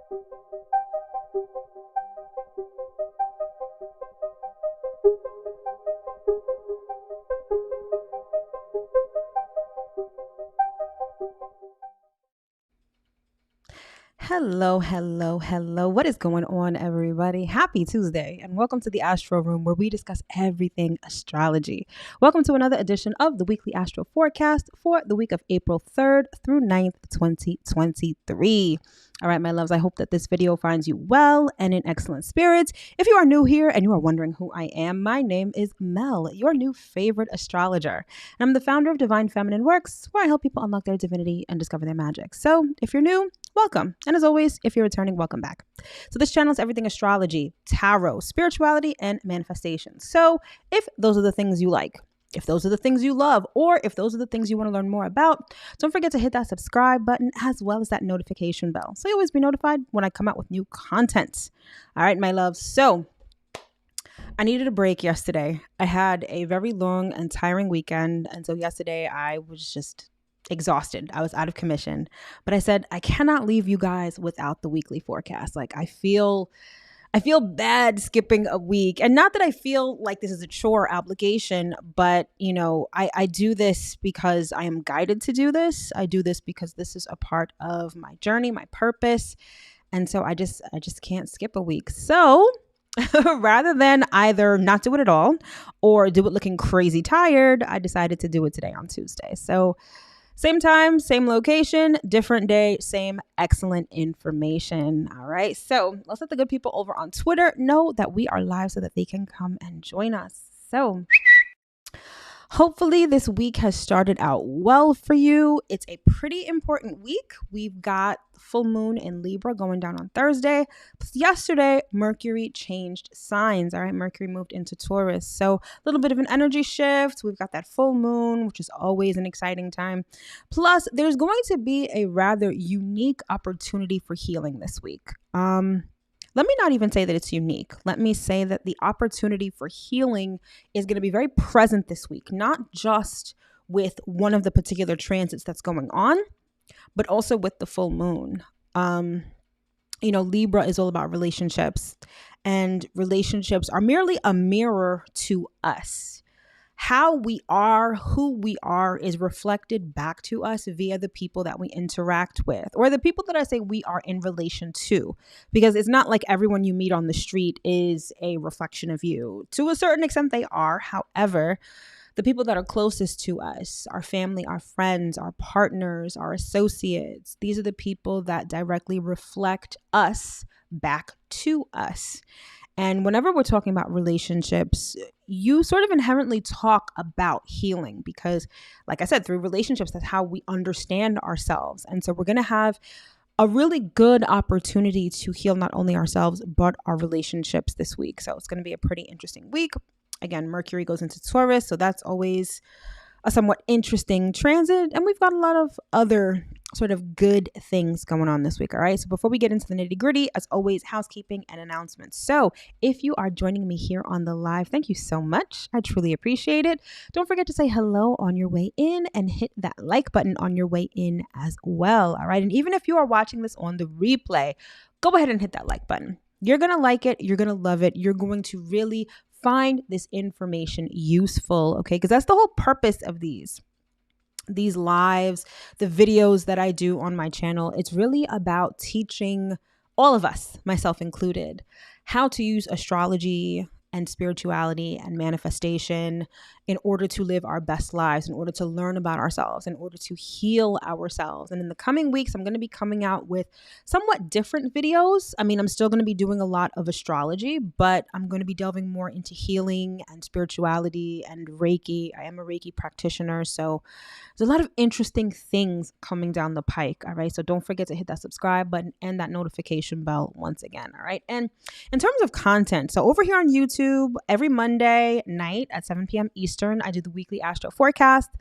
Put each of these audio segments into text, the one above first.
Hello, hello, hello. What is going on, everybody? Happy Tuesday, and welcome to the Astro Room, where we discuss everything astrology. Welcome to another edition of the weekly Astro Forecast for the week of April 3rd through 9th, 2023. All right, my loves, I hope that this video finds you well and in excellent spirits. If you are new here and you are wondering who I am, my name is Mel, your new favorite astrologer. And I'm the founder of Divine Feminine Works, where I help people unlock their divinity and discover their magic. So if you're new, welcome. And as always, if you're returning, welcome back. So this channel is everything astrology, tarot, spirituality, and manifestation. So if those are the things you like, if those are the things you love, or if those are the things you want to learn more about, don't forget to hit that subscribe button as well as that notification bell, so you always be notified when I come out with new content. All right, my loves. So I needed a break yesterday. I had a very long and tiring weekend. And so yesterday I was just exhausted. I was out of commission. But I said, I cannot leave you guys without the weekly forecast. Like I feel bad skipping a week. And not that I feel like this is a chore obligation, but I do this because I am guided to do this. I do this because this is a part of my journey, my purpose. And so I just can't skip a week. So rather than either not do it at all or do it looking crazy tired, I decided to do it today on Tuesday. So same time, same location, different day, same excellent information. All right. So let's let the good people over on Twitter know that we are live so that they can come and join us. So hopefully this week has started out well for you. It's a pretty important week. We've got full moon in Libra going down on Thursday. Plus yesterday, Mercury changed signs. All right, Mercury moved into Taurus. So a little bit of an energy shift. We've got that full moon, which is always an exciting time. Plus, there's going to be a rather unique opportunity for healing this week. Let me not even say that it's unique. Let me say that the opportunity for healing is going to be very present this week, not just with one of the particular transits that's going on, but also with the full moon. Libra is all about relationships, and relationships are merely a mirror to us. How we are, who we are, is reflected back to us via the people that we interact with, or the people that I say we are in relation to, because it's not like everyone you meet on the street is a reflection of you. To a certain extent, they are. However, the people that are closest to us, our family, our friends, our partners, our associates, these are the people that directly reflect us back to us. And whenever we're talking about relationships, you sort of inherently talk about healing because, like I said, through relationships, that's how we understand ourselves. And so we're going to have a really good opportunity to heal not only ourselves, but our relationships this week. So it's going to be a pretty interesting week. Again, Mercury goes into Taurus, so that's always a somewhat interesting transit. And we've got a lot of other sort of good things going on this week. All right. So before we get into the nitty gritty, as always, housekeeping and announcements. So if you are joining me here on the live, thank you so much. I truly appreciate it. Don't forget to say hello on your way in and hit that like button on your way in as well. All right. And even if you are watching this on the replay, go ahead and hit that like button. You're going to like it. You're going to love it. You're going to really find this information useful. Okay. Because that's the whole purpose of these lives, the videos that I do on my channel. It's really about teaching all of us, myself included, how to use astrology and spirituality and manifestation in order to live our best lives, in order to learn about ourselves, in order to heal ourselves. And in the coming weeks, I'm going to be coming out with somewhat different videos. I mean, I'm still going to be doing a lot of astrology, but I'm going to be delving more into healing and spirituality and Reiki. I am a Reiki practitioner, so there's a lot of interesting things coming down the pike. All right. So don't forget to hit that subscribe button and that notification bell once again. All right. And in terms of content, so over here on YouTube, every Monday night at 7 p.m. Eastern, I do the weekly Astro forecast.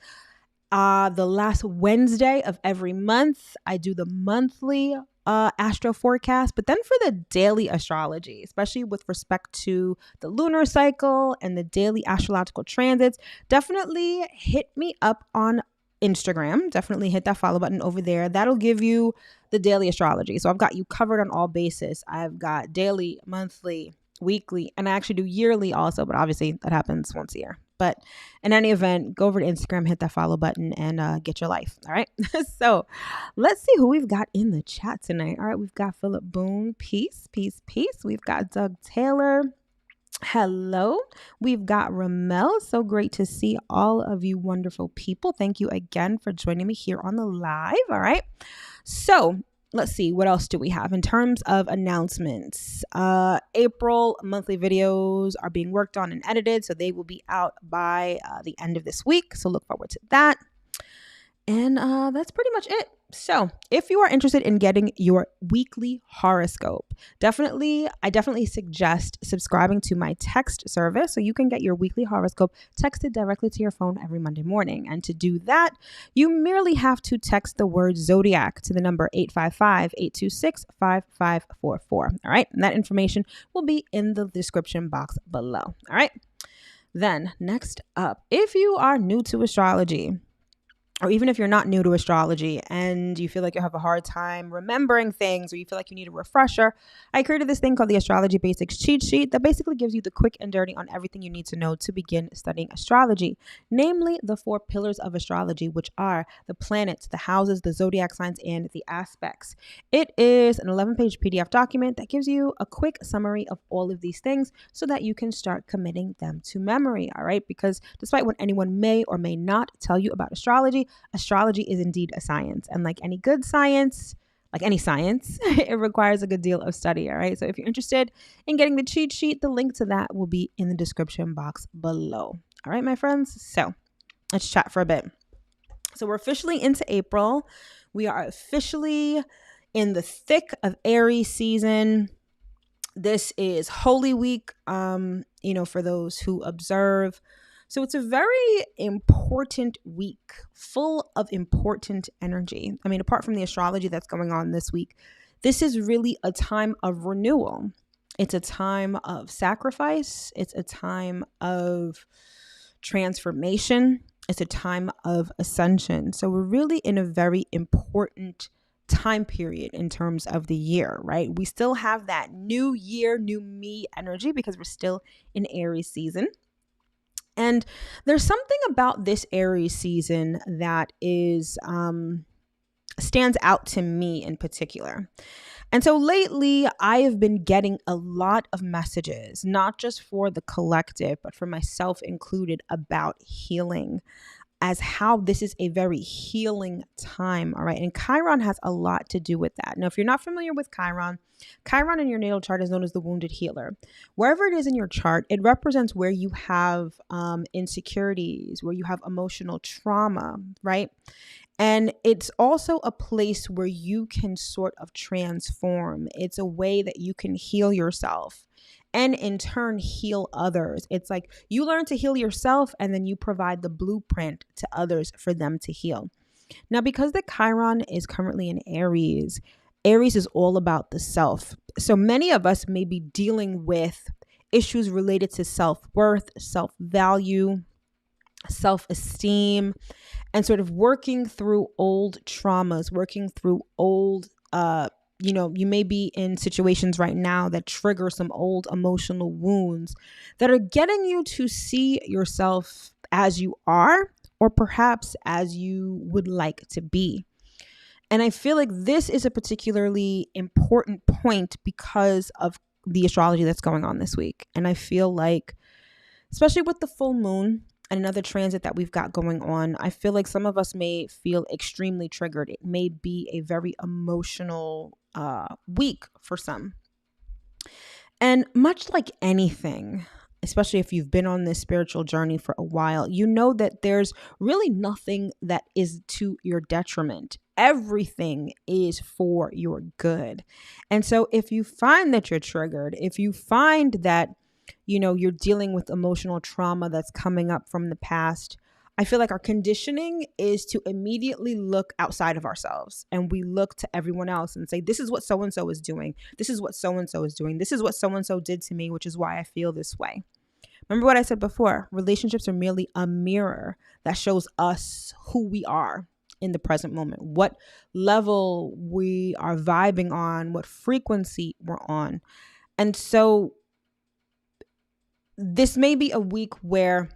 The last Wednesday of every month, I do the monthly Astro forecast. But then for the daily astrology, especially with respect to the lunar cycle and the daily astrological transits, definitely hit me up on Instagram. Definitely hit that follow button over there. That'll give you the daily astrology. So I've got you covered on all bases. I've got daily, monthly, weekly, and I actually do yearly also, but obviously that happens once a year. But in any event, go over to Instagram, hit that follow button, and get your life. All right. So let's see who we've got in the chat tonight. All right. We've got Philip Boone. Peace, peace, peace. We've got Doug Taylor. Hello. We've got Ramel. So great to see all of you wonderful people. Thank you again for joining me here on the live. All right. So let's see, what else do we have in terms of announcements? April monthly videos are being worked on and edited, so they will be out by the end of this week. So look forward to that. And that's pretty much it. So if you are interested in getting your weekly horoscope, I definitely suggest subscribing to my text service so you can get your weekly horoscope texted directly to your phone every Monday morning. And to do that, you merely have to text the word ZODIAC to the number 855-826-5544. All right. And that information will be in the description box below. All right. Then next up, if you are new to astrology, or even if you're not new to astrology and you feel like you have a hard time remembering things, or you feel like you need a refresher, I created this thing called the Astrology Basics Cheat Sheet that basically gives you the quick and dirty on everything you need to know to begin studying astrology, namely the 4 pillars of astrology, which are the planets, the houses, the zodiac signs, and the aspects. It is an 11-page PDF document that gives you a quick summary of all of these things so that you can start committing them to memory, all right? Because despite what anyone may or may not tell you about astrology is indeed a science. And like any good science, like any science, it requires a good deal of study. All right. So if you're interested in getting the cheat sheet, the link to that will be in the description box below. All right, my friends. So let's chat for a bit. So we're officially into April. We are officially in the thick of Aries season. This is Holy Week, for those who observe. So it's a very important week, full of important energy. I mean, apart from the astrology that's going on this week, this is really a time of renewal. It's a time of sacrifice. It's a time of transformation. It's a time of ascension. So we're really in a very important time period in terms of the year, right? We still have that new year, new me energy because we're still in Aries season. And there's something about this Aries season that stands out to me in particular. And so lately, I have been getting a lot of messages, not just for the collective, but for myself included, about healing, as how this is a very healing time, all right? And Chiron has a lot to do with that. Now, if you're not familiar with Chiron in your natal chart is known as the wounded healer. Wherever it is in your chart, it represents where you have insecurities, where you have emotional trauma, right? And it's also a place where you can sort of transform. It's a way that you can heal yourself and in turn heal others. It's like you learn to heal yourself and then you provide the blueprint to others for them to heal. Now, because the Chiron is currently in Aries is all about the self. So many of us may be dealing with issues related to self-worth, self-value, self-esteem, and sort of working through old traumas, working through old, you may be in situations right now that trigger some old emotional wounds that are getting you to see yourself as you are, or perhaps as you would like to be. And I feel like this is a particularly important point because of the astrology that's going on this week. And I feel like, especially with the full moon and another transit that we've got going on, I feel like some of us may feel extremely triggered. It may be a very emotional week for some. And much like anything, especially if you've been on this spiritual journey for a while, you know that there's really nothing that is to your detriment. Everything is for your good. And so if you find that you're triggered, if you find that, you're dealing with emotional trauma that's coming up from the past, I feel like our conditioning is to immediately look outside of ourselves, and we look to everyone else and say, this is what so-and-so is doing. This is what so-and-so is doing. This is what so-and-so did to me, which is why I feel this way. Remember what I said before, relationships are merely a mirror that shows us who we are. in the present moment, what level we are vibing on, what frequency we're on. And so this may be a week where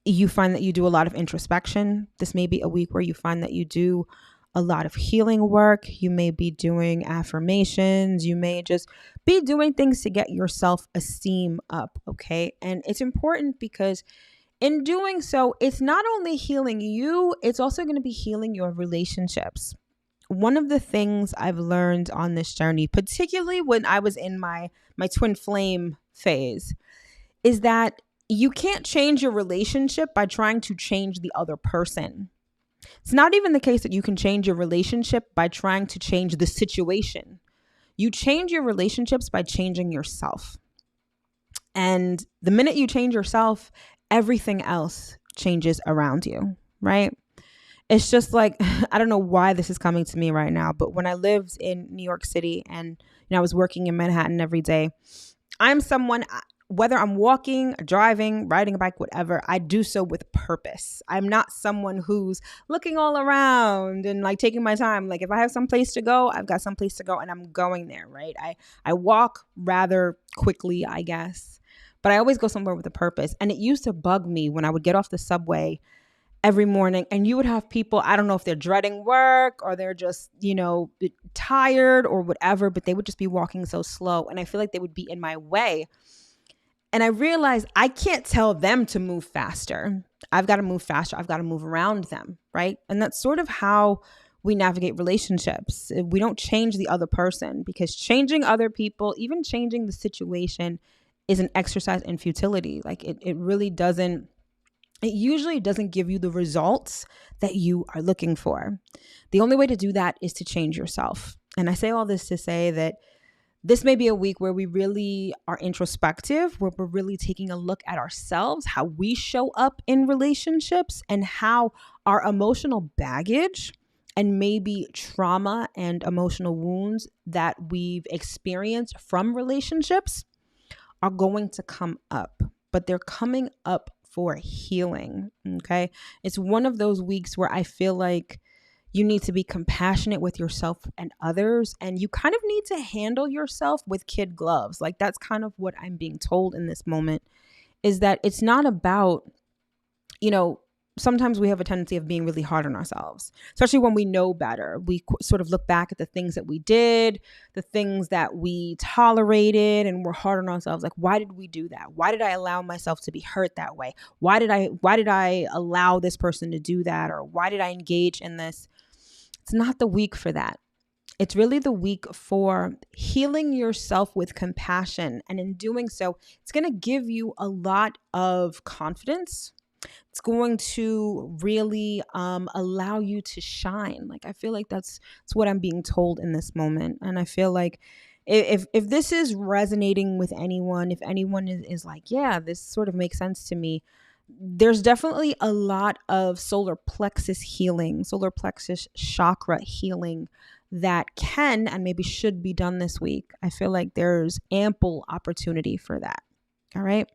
you find that you do a lot of introspection. This may be a week where you find that you do a lot of healing work. You may be doing affirmations. You may just be doing things to get your self-esteem up, okay? And it's important because in doing so, it's not only healing you, it's also going to be healing your relationships. One of the things I've learned on this journey, particularly when I was in my twin flame phase, is that you can't change your relationship by trying to change the other person. It's not even the case that you can change your relationship by trying to change the situation. You change your relationships by changing yourself. And the minute you change yourself, everything else changes around you, right? It's just like, I don't know why this is coming to me right now, but when I lived in New York City and I was working in Manhattan every day, I'm someone, whether I'm walking, driving, riding a bike, whatever, I do so with purpose. I'm not someone who's looking all around and like taking my time. Like if I have some place to go, I've got some place to go and I'm going there, right? I walk rather quickly, I guess, but I always go somewhere with a purpose. And it used to bug me when I would get off the subway every morning and you would have people, I don't know if they're dreading work or they're just, tired or whatever, but they would just be walking so slow. And I feel like they would be in my way. And I realized I can't tell them to move faster. I've got to move faster. I've got to move around them, right? And that's sort of how we navigate relationships. We don't change the other person because changing other people, even changing the situation, is an exercise in futility. Like it really doesn't, it usually doesn't give you the results that you are looking for. The only way to do that is to change yourself. And I say all this to say that this may be a week where we really are introspective, where we're really taking a look at ourselves, how we show up in relationships, and how our emotional baggage and maybe trauma and emotional wounds that we've experienced from relationships are going to come up, but they're coming up for healing, okay? It's one of those weeks where I feel like you need to be compassionate with yourself and others, and you kind of need to handle yourself with kid gloves. Like that's kind of what I'm being told in this moment, is that it's not about, sometimes we have a tendency of being really hard on ourselves, especially when we know better. We sort of look back at the things that we did, the things that we tolerated, and we're hard on ourselves. Like, why did we do that? Why did I allow myself to be hurt that way? Why did I allow this person to do that? Or why did I engage in this? It's not the week for that. It's really the week for healing yourself with compassion. And in doing so, it's going to give you a lot of confidence. It's going to really allow you to shine. Like, I feel like that's what I'm being told in this moment. And I feel like if this is resonating with anyone, if anyone is like, yeah, this sort of makes sense to me, there's definitely a lot of solar plexus healing, solar plexus chakra healing that can and maybe should be done this week. I feel like there's ample opportunity for that. All right.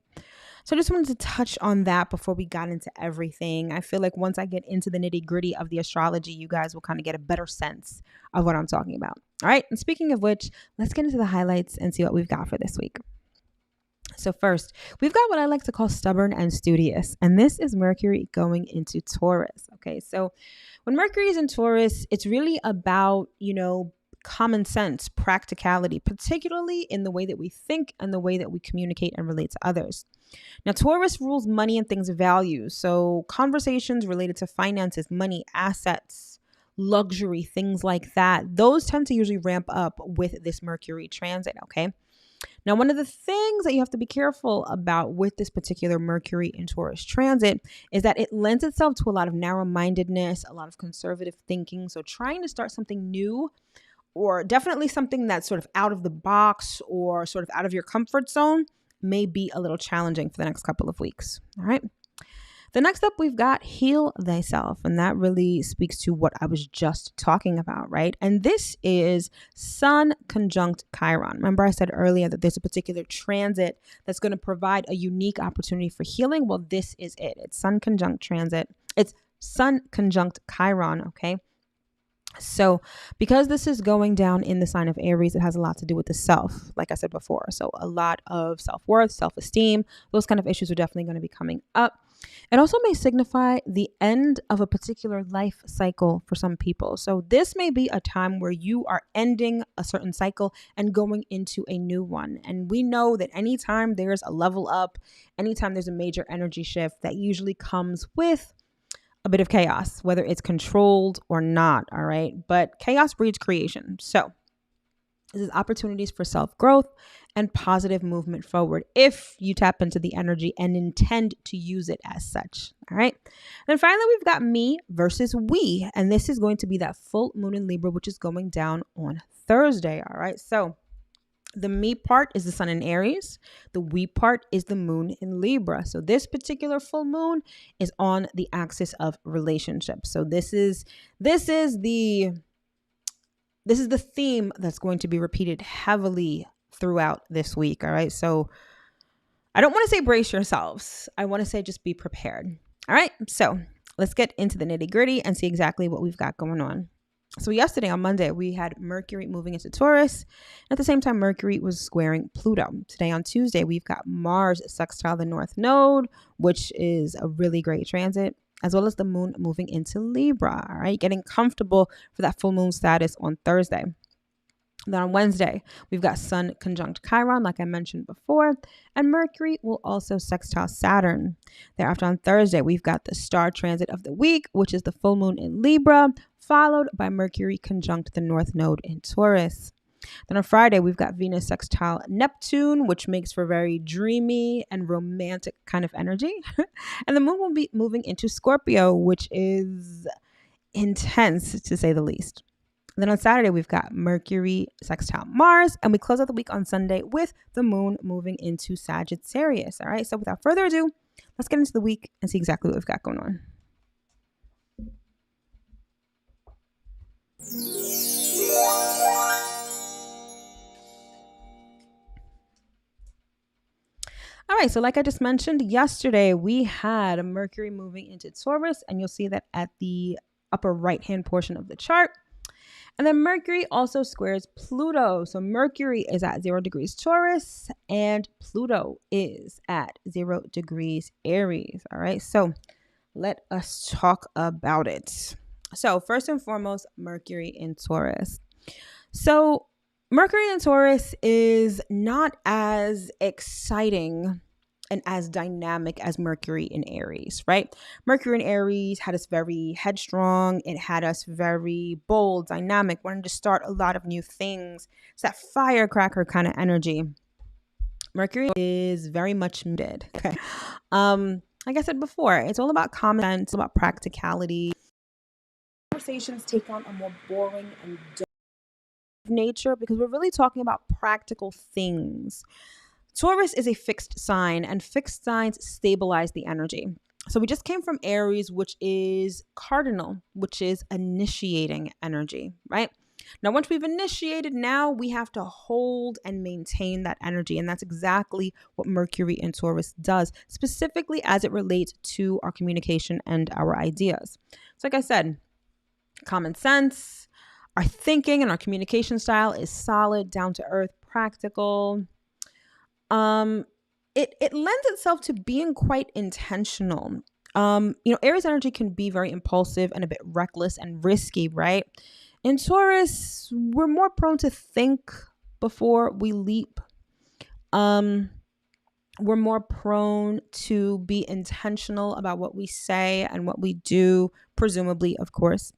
So I just wanted to touch on that before we got into everything. I feel like once I get into the nitty gritty of the astrology, you guys will kind of get a better sense of what I'm talking about. All right. And speaking of which, let's get into the highlights and see what we've got for this week. So first, we've got what I like to call stubborn and studious, and this is Mercury going into Taurus. Okay, so when Mercury is in Taurus, it's really about, common sense, practicality, particularly in the way that we think and the way that we communicate and relate to others. Now, Taurus rules money and things of value, so conversations related to finances, money, assets, luxury, things like that, those tend to usually ramp up with this Mercury transit, okay? Now, one of the things that you have to be careful about with this particular Mercury in Taurus transit is that it lends itself to a lot of narrow-mindedness, a lot of conservative thinking. So trying to start something new, or definitely something that's sort of out of the box or sort of out of your comfort zone, may be a little challenging for the next couple of weeks. All right. The next up, we've got heal thyself. And that really speaks to what I was just talking about, right? And this is Sun conjunct Chiron. Remember I said earlier that there's a particular transit that's going to provide a unique opportunity for healing. Well, this is it. It's Sun conjunct transit. It's Sun conjunct Chiron, okay? So because this is going down in the sign of Aries, it has a lot to do with the self, like I said before. So a lot of self-worth, self-esteem, those kind of issues are definitely going to be coming up. It also may signify the end of a particular life cycle for some people. So this may be a time where you are ending a certain cycle and going into a new one. And we know that anytime there's a level up, anytime there's a major energy shift, that usually comes with a bit of chaos, whether it's controlled or not. All right. But chaos breeds creation. So this is opportunities for self-growth and positive movement forward if you tap into the energy and intend to use it as such. All right. And then finally, we've got me versus we. And this is going to be that full moon in Libra, which is going down on Thursday. All right. So the me part is the sun in Aries. The we part is the moon in Libra. So this particular full moon is on the axis of relationships. So this is the theme that's going to be repeated heavily throughout this week. All right. So I don't want to say brace yourselves. I want to say just be prepared. All right. So let's get into the nitty gritty and see exactly what we've got going on. So yesterday on Monday, we had Mercury moving into Taurus. At the same time, Mercury was squaring Pluto. Today on Tuesday, we've got Mars sextile the North Node, which is a really great transit, as well as the moon moving into Libra. All right, getting comfortable for that full moon status on Thursday. Then on Wednesday, we've got Sun conjunct Chiron, like I mentioned before, and Mercury will also sextile Saturn. Thereafter on Thursday, we've got the star transit of the week, which is the full moon in Libra, followed by Mercury conjunct the North Node in Taurus. Then on Friday, we've got Venus sextile Neptune, which makes for very dreamy and romantic kind of energy. And the moon will be moving into Scorpio, which is intense to say the least. Then on Saturday, we've got Mercury sextile Mars, and we close out the week on Sunday with the moon moving into Sagittarius. All right, so without further ado, let's get into the week and see exactly what we've got going on. All right, so like I just mentioned yesterday, we had Mercury moving into Taurus, and you'll see that at the upper right-hand portion of the chart. And then Mercury also squares Pluto. So Mercury is at 0 degrees Taurus and Pluto is at 0 degrees Aries. All right, so let us talk about it. So first and foremost, Mercury in Taurus. So Mercury in Taurus is not as exciting and as dynamic as Mercury in Aries, right? Mercury in Aries had us very headstrong. It had us very bold, dynamic, wanting to start a lot of new things. It's that firecracker kind of energy. Mercury is very much muted. Okay. Like I said before, it's all about common sense, about practicality. Conversations take on a more boring and dull nature because we're really talking about practical things. Taurus is a fixed sign, and fixed signs stabilize the energy. So we just came from Aries, which is cardinal, which is initiating energy, right? Now, once we've initiated, now we have to hold and maintain that energy. And that's exactly what Mercury in Taurus does, specifically as it relates to our communication and our ideas. So like I said, common sense, our thinking and our communication style is solid, down to earth, practical. It lends itself to being quite intentional. Aries energy can be very impulsive and a bit reckless and risky, right? In Taurus, we're more prone to think before we leap. We're more prone to be intentional about what we say and what we do, presumably, of course.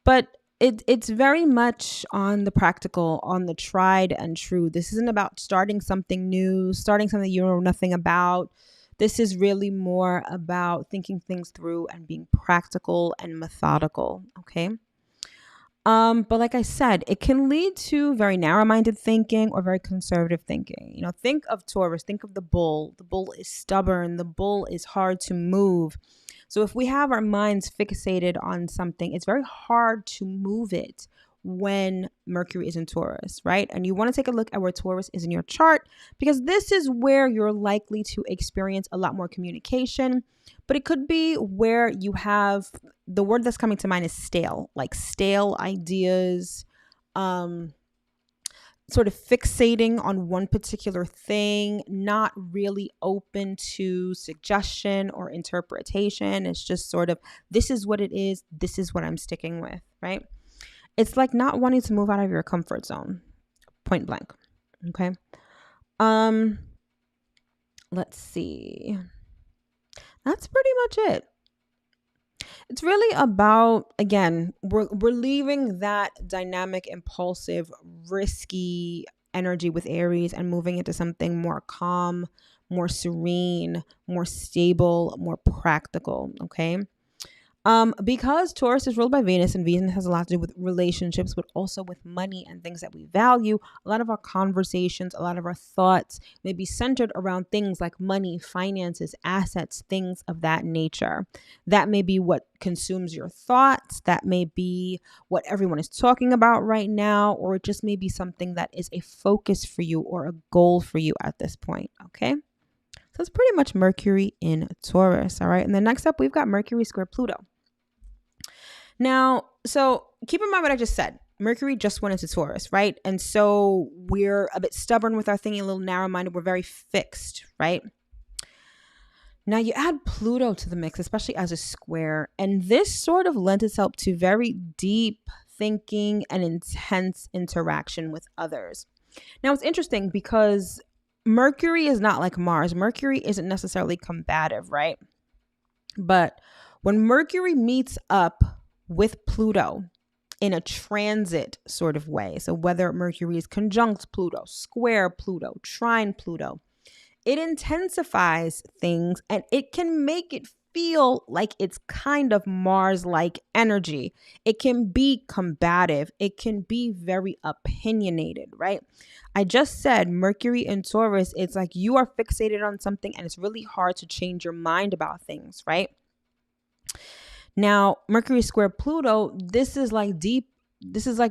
But it's very much on the practical, on the tried and true. This isn't about starting something new, starting something you know nothing about. This is really more about thinking things through and being practical and methodical, okay? But like I said, it can lead to very narrow-minded thinking or very conservative thinking. Think of Taurus, think of the bull. The bull is stubborn. The bull is hard to move. So if we have our minds fixated on something, it's very hard to move it when Mercury is in Taurus, right? And you want to take a look at where Taurus is in your chart, because this is where you're likely to experience a lot more communication. But it could be where you have, the word that's coming to mind is stale, like stale ideas, sort of fixating on one particular thing, not really open to suggestion or interpretation. It's just sort of, this is what it is, this is what I'm sticking with, right? It's like not wanting to move out of your comfort zone, point blank. Okay. Let's see. That's pretty much it. It's really about, again, we're leaving that dynamic, impulsive, risky energy with Aries and moving into something more calm, more serene, more stable, more practical. Okay. Because Taurus is ruled by Venus, and Venus has a lot to do with relationships, but also with money and things that we value. A lot of our conversations, a lot of our thoughts may be centered around things like money, finances, assets, things of that nature. That may be what consumes your thoughts. That may be what everyone is talking about right now, or it just may be something that is a focus for you or a goal for you at this point. Okay. So it's pretty much Mercury in Taurus. All right. And then next up, we've got Mercury square Pluto. Now, so keep in mind what I just said. Mercury just went into Taurus, right? And so we're a bit stubborn with our thinking, a little narrow-minded. We're very fixed, right? Now you add Pluto to the mix, especially as a square, and this sort of lends itself to very deep thinking and intense interaction with others. Now it's interesting because Mercury is not like Mars. Mercury isn't necessarily combative, right? But when Mercury meets up with Pluto in a transit sort of way, so whether Mercury is conjunct Pluto, square Pluto, trine Pluto, it intensifies things and it can make it feel like it's kind of Mars-like energy. It can be combative. It can be very opinionated, right? I just said Mercury in Taurus, it's like you are fixated on something and it's really hard to change your mind about things, right? Now, Mercury square Pluto, this is like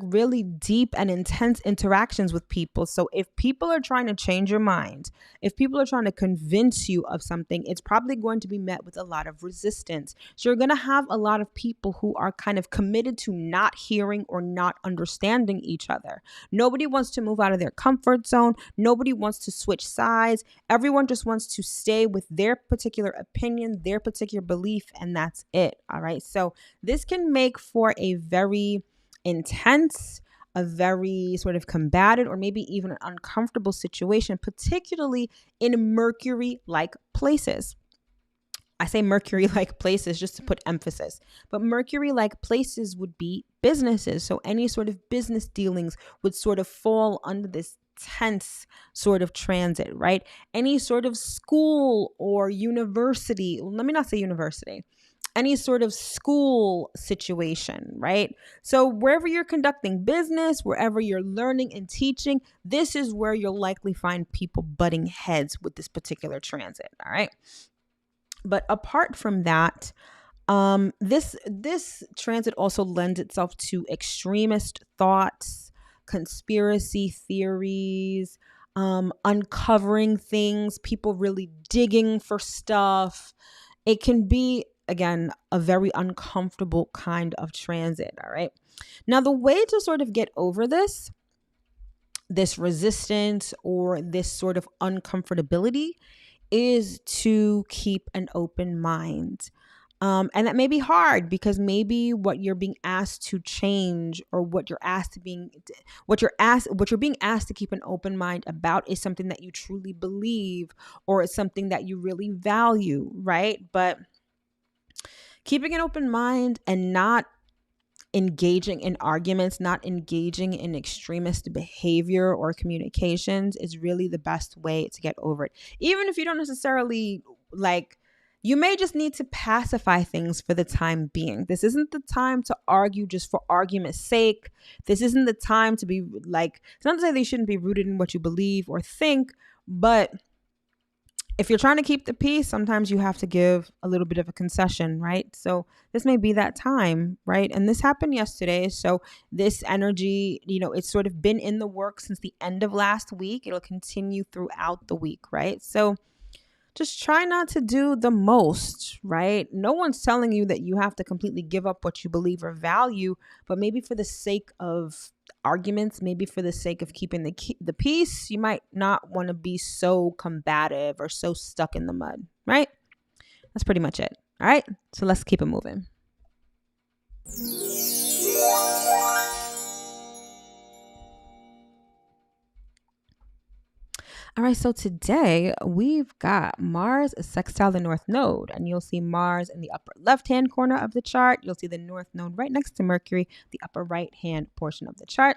really deep and intense interactions with people. So if people are trying to change your mind, if people are trying to convince you of something, it's probably going to be met with a lot of resistance. So you're going to have a lot of people who are kind of committed to not hearing or not understanding each other. Nobody wants to move out of their comfort zone. Nobody wants to switch sides. Everyone just wants to stay with their particular opinion, their particular belief, and that's it. All right. So this can make for a very intense, a very sort of combated, or maybe even an uncomfortable situation, particularly in Mercury-like places. I say Mercury-like places just to put emphasis, but Mercury-like places would be businesses. So any sort of business dealings would sort of fall under this tense sort of transit, right? Any sort of school or university, let me not say university, any sort of school situation, right? So wherever you're conducting business, wherever you're learning and teaching, this is where you'll likely find people butting heads with this particular transit, all right? But apart from that, this transit also lends itself to extremist thoughts, conspiracy theories, uncovering things, people really digging for stuff. It can be, again, a very uncomfortable kind of transit, all right? Now, the way to sort of get over this resistance or this sort of uncomfortability is to keep an open mind. And that may be hard because maybe what you're being asked to change or what you're being asked to keep an open mind about is something that you truly believe or is something that you really value, right? But keeping an open mind and not engaging in arguments, not engaging in extremist behavior or communications is really the best way to get over it. Even if you don't necessarily you may just need to pacify things for the time being. This isn't the time to argue just for argument's sake. This isn't the time to be it's not to say they shouldn't be rooted in what you believe or think, but if you're trying to keep the peace, sometimes you have to give a little bit of a concession, right? So this may be that time, right? And this happened yesterday. So this energy, it's sort of been in the works since the end of last week. It'll continue throughout the week, right? So just try not to do the most, right? No one's telling you that you have to completely give up what you believe or value, but maybe for the sake of arguments, maybe for the sake of keeping the peace, you might not want to be so combative or so stuck in the mud, right? That's pretty much it. All right, so let's keep it moving. All right, so today we've got Mars sextile the North Node, and you'll see Mars in the upper left-hand corner of the chart. You'll see the North Node right next to Mercury, the upper right-hand portion of the chart.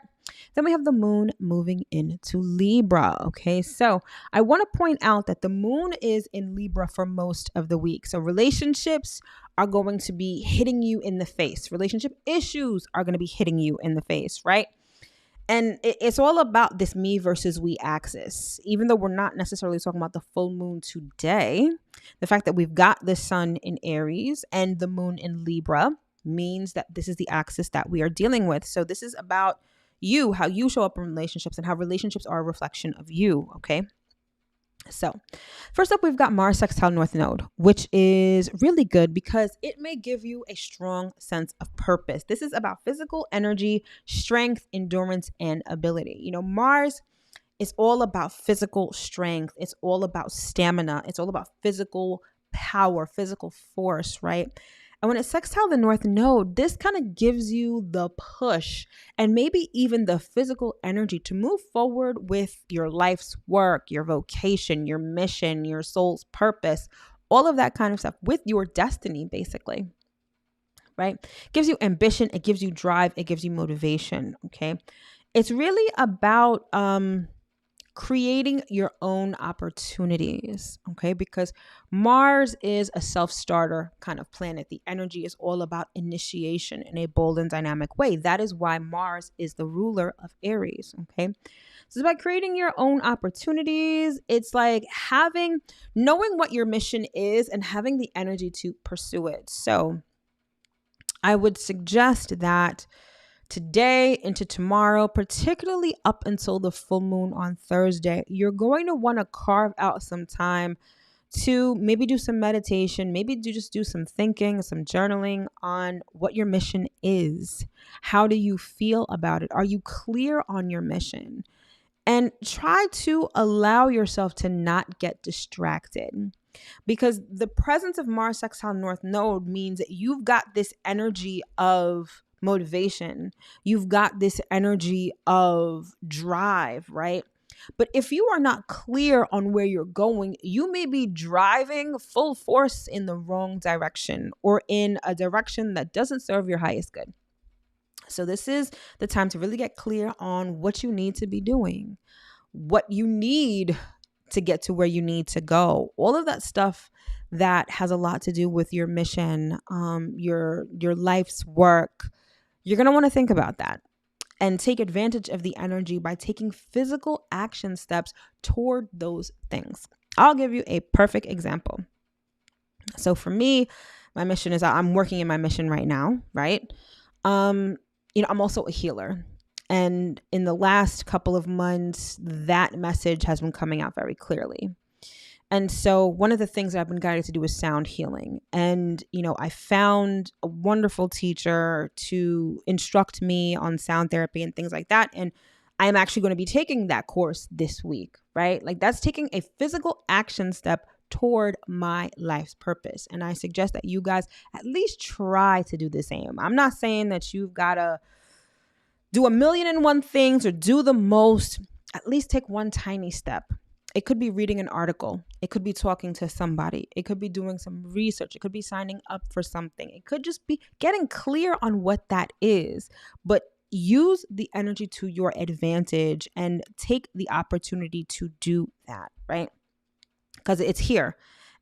Then we have the Moon moving into Libra. Okay, so I want to point out that the Moon is in Libra for most of the week. So relationships are going to be hitting you in the face. Relationship issues are going to be hitting you in the face, right? And it's all about this me versus we axis. Even though we're not necessarily talking about the full moon today, the fact that we've got the sun in Aries and the moon in Libra means that this is the axis that we are dealing with. So this is about you, how you show up in relationships and how relationships are a reflection of you, okay? So first up, we've got Mars sextile North Node, which is really good because it may give you a strong sense of purpose. This is about physical energy, strength, endurance, and ability. Mars is all about physical strength. It's all about stamina. It's all about physical power, physical force, right? And when it's sextile the North Node, this kind of gives you the push and maybe even the physical energy to move forward with your life's work, your vocation, your mission, your soul's purpose, all of that kind of stuff with your destiny, basically, right? It gives you ambition. It gives you drive. It gives you motivation, okay? It's really about creating your own opportunities, okay? Because Mars is a self-starter kind of planet. The energy is all about initiation in a bold and dynamic way. That is why Mars is the ruler of Aries, okay? So it's about creating your own opportunities. It's like knowing what your mission is and having the energy to pursue it. So I would suggest that today into tomorrow, particularly up until the full moon on Thursday, you're going to want to carve out some time to maybe do some meditation, maybe just do some thinking, some journaling on what your mission is. How do you feel about it? Are you clear on your mission? And try to allow yourself to not get distracted. Because the presence of Mars sextile North Node means that you've got this energy of motivation. You've got this energy of drive, right? But if you are not clear on where you're going, you may be driving full force in the wrong direction or in a direction that doesn't serve your highest good. So this is the time to really get clear on what you need to be doing, what you need to get to where you need to go. All of that stuff that has a lot to do with your mission, your life's work. You're going to want to think about that and take advantage of the energy by taking physical action steps toward those things. I'll give you a perfect example. So for me, my mission is I'm working in my mission right now, right? I'm also a healer. And in the last couple of months, that message has been coming out very clearly. And so one of the things that I've been guided to do is sound healing. And, I found a wonderful teacher to instruct me on sound therapy and things like that. And I am actually going to be taking that course this week, right? Like that's taking a physical action step toward my life's purpose. And I suggest that you guys at least try to do the same. I'm not saying that you've got to do 1,000,001 things or do the most. At least take one tiny step. It could be reading an article. It could be talking to somebody. It could be doing some research. It could be signing up for something. It could just be getting clear on what that is. But use the energy to your advantage and take the opportunity to do that, right? Because it's here.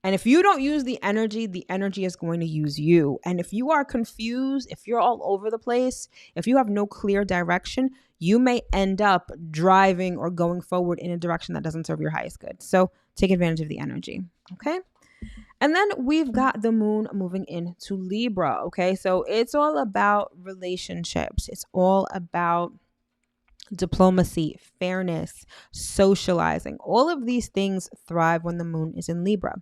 And if you don't use the energy is going to use you. And if you are confused, if you're all over the place, if you have no clear direction, you may end up driving or going forward in a direction that doesn't serve your highest good. So take advantage of the energy. Okay. And then we've got the moon moving into Libra. Okay. So it's all about relationships. It's all about diplomacy, fairness, socializing. All of these things thrive when the moon is in Libra.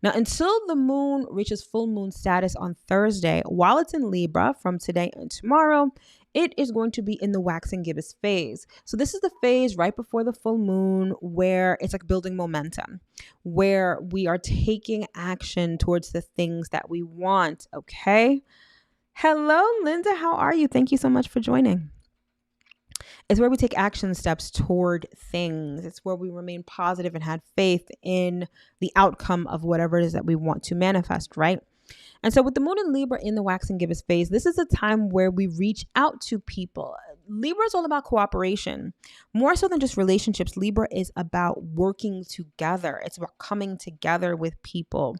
Now, until the moon reaches full moon status on Thursday, while it's in Libra from today and tomorrow, it is going to be in the waxing gibbous phase. So this is the phase right before the full moon where it's like building momentum, where we are taking action towards the things that we want. Okay. Hello, Linda. How are you? Thank you so much for joining. It's where we take action steps toward things. It's where we remain positive and have faith in the outcome of whatever it is that we want to manifest, right? And so with the moon in Libra in the waxing gibbous phase, this is a time where we reach out to people. Libra is all about cooperation. More so than just relationships, Libra is about working together. It's about coming together with people.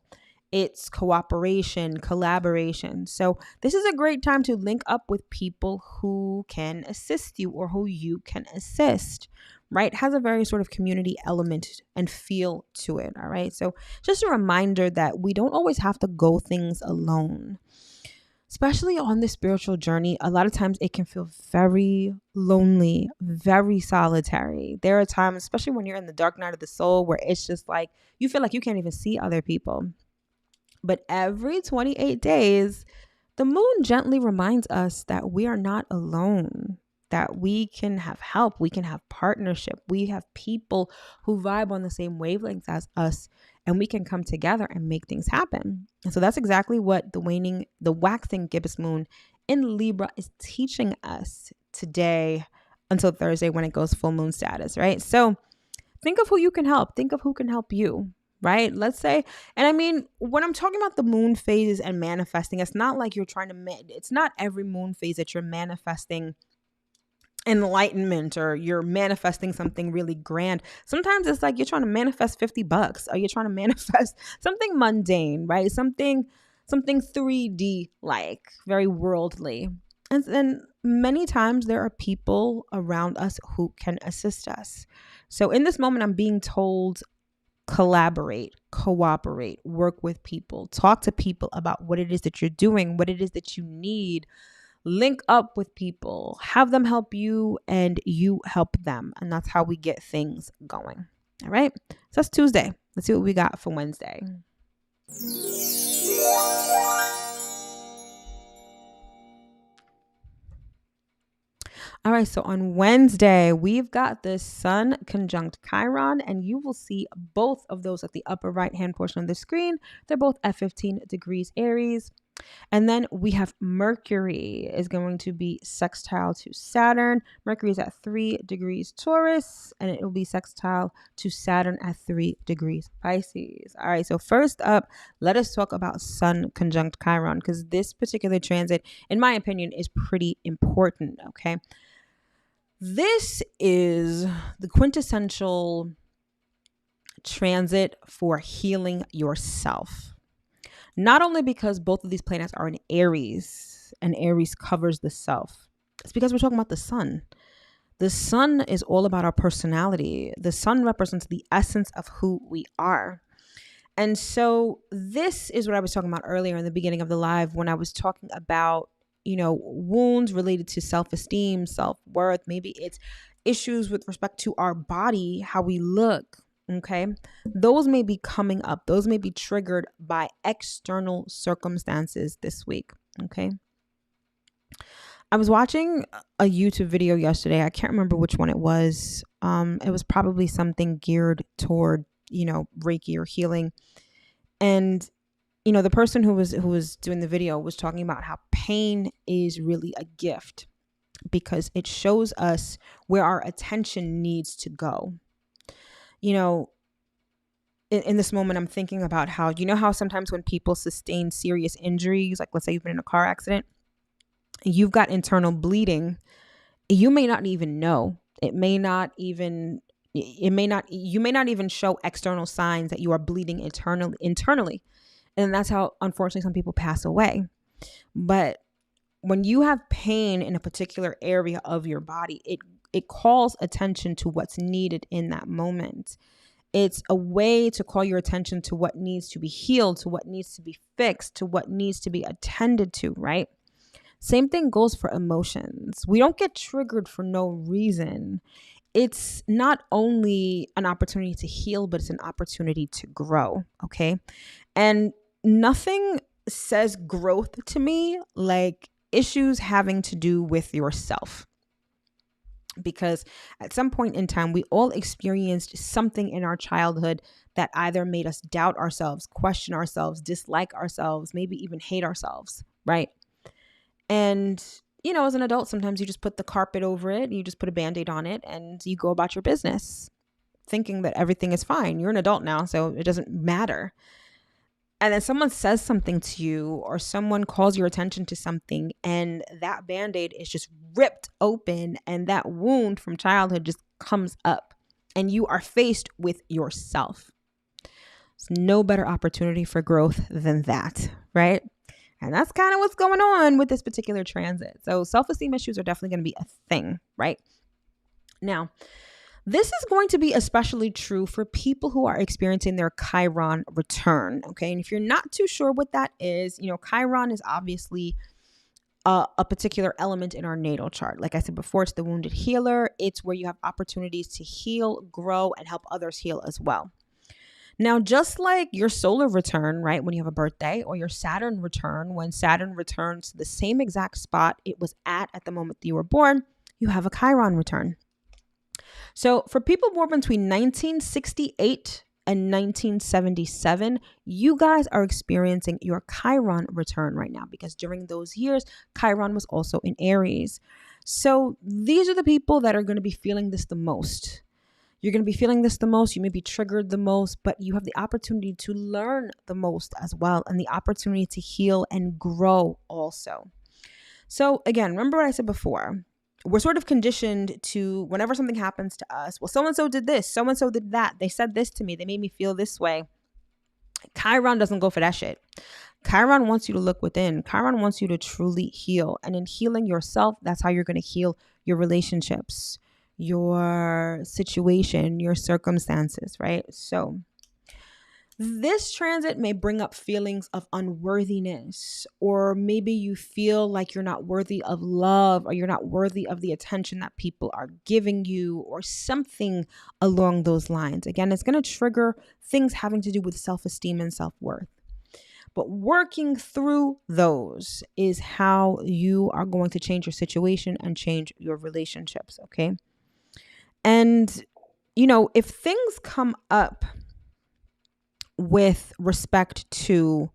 It's cooperation, collaboration. So this is a great time to link up with people who can assist you or who you can assist, right? It has a very sort of community element and feel to it, all right? So just a reminder that we don't always have to go things alone. Especially on this spiritual journey, a lot of times it can feel very lonely, very solitary. There are times, especially when you're in the dark night of the soul, where it's just like you feel like you can't even see other people. But every 28 days, the moon gently reminds us that we are not alone, that we can have help, we can have partnership, we have people who vibe on the same wavelengths as us, and we can come together and make things happen. And so that's exactly what the waxing gibbous moon in Libra is teaching us today until Thursday when it goes full moon status, right? So think of who you can help. Think of who can help you. Right? Let's say, and I mean, when I'm talking about the moon phases and manifesting, it's not like you're trying to, it's not every moon phase that you're manifesting enlightenment or you're manifesting something really grand. Sometimes it's like you're trying to manifest $50 or you're trying to manifest something mundane, right? Something 3D like, very worldly. And then many times there are people around us who can assist us. So in this moment, I'm being told, collaborate, cooperate, work with people, talk to people about what it is that you're doing, what it is that you need, link up with people, have them help you and you help them. And that's how we get things going. All right. So that's Tuesday. Let's see what we got for Wednesday. All right, so on Wednesday, we've got the Sun conjunct Chiron, and you will see both of those at the upper right-hand portion of the screen. They're both at 15 degrees Aries. And then we have Mercury is going to be sextile to Saturn. Mercury is at 3 degrees Taurus, and it will be sextile to Saturn at 3 degrees Pisces. All right, so first up, let us talk about Sun conjunct Chiron, because this particular transit, in my opinion, is pretty important, okay? This is the quintessential transit for healing yourself. Not only because both of these planets are in Aries, and Aries covers the self. It's because we're talking about the sun. The sun is all about our personality. The sun represents the essence of who we are. And so this is what I was talking about earlier in the beginning of the live when I was talking about, wounds related to self-esteem, self-worth. Maybe it's issues with respect to our body, how we look. Okay. Those may be coming up. Those may be triggered by external circumstances this week. Okay. I was watching a YouTube video yesterday. I can't remember which one it was. It was probably something geared toward, Reiki or healing. And, the person who was doing the video was talking about how pain is really a gift because it shows us where our attention needs to go. In this moment, I'm thinking about how, how sometimes when people sustain serious injuries, like let's say you've been in a car accident, you've got internal bleeding, you may not even know. It may not even You may not even show external signs that you are bleeding internally. And that's how, unfortunately, some people pass away. But when you have pain in a particular area of your body, it calls attention to what's needed in that moment. It's a way to call your attention to what needs to be healed, to what needs to be fixed, to what needs to be attended to, right? Same thing goes for emotions. We don't get triggered for no reason. It's not only an opportunity to heal, but it's an opportunity to grow, okay? And nothing says growth to me like issues having to do with yourself. Because at some point in time, we all experienced something in our childhood that either made us doubt ourselves, question ourselves, dislike ourselves, maybe even hate ourselves, right? And, as an adult, sometimes you just put the carpet over it, you just put a Band-Aid on it, and you go about your business thinking that everything is fine. You're an adult now, so it doesn't matter. And then someone says something to you, or someone calls your attention to something, and that Band-Aid is just ripped open, and that wound from childhood just comes up, and you are faced with yourself. There's no better opportunity for growth than that, right? And that's kind of what's going on with this particular transit. So self-esteem issues are definitely going to be a thing, right? Now, this is going to be especially true for people who are experiencing their Chiron return, okay? And if you're not too sure what that is, Chiron is obviously a particular element in our natal chart. Like I said before, it's the wounded healer. It's where you have opportunities to heal, grow, and help others heal as well. Now, just like your solar return, right, when you have a birthday, or your Saturn return, when Saturn returns to the same exact spot it was at the moment that you were born, you have a Chiron return. So for people born between 1968 and 1977, you guys are experiencing your Chiron return right now, because during those years, Chiron was also in Aries. So these are the people that are going to be feeling this the most. You're going to be feeling this the most. You may be triggered the most, but you have the opportunity to learn the most as well, and the opportunity to heal and grow also. So again, remember what I said before. We're sort of conditioned to, whenever something happens to us, well, so-and-so did this, so-and-so did that. They said this to me. They made me feel this way. Chiron doesn't go for that shit. Chiron wants you to look within. Chiron wants you to truly heal. And in healing yourself, that's how you're going to heal your relationships, your situation, your circumstances, right? So this transit may bring up feelings of unworthiness, or maybe you feel like you're not worthy of love, or you're not worthy of the attention that people are giving you, or something along those lines. Again, it's going to trigger things having to do with self-esteem and self-worth. But working through those is how you are going to change your situation and change your relationships, okay? And, if things come up with respect to,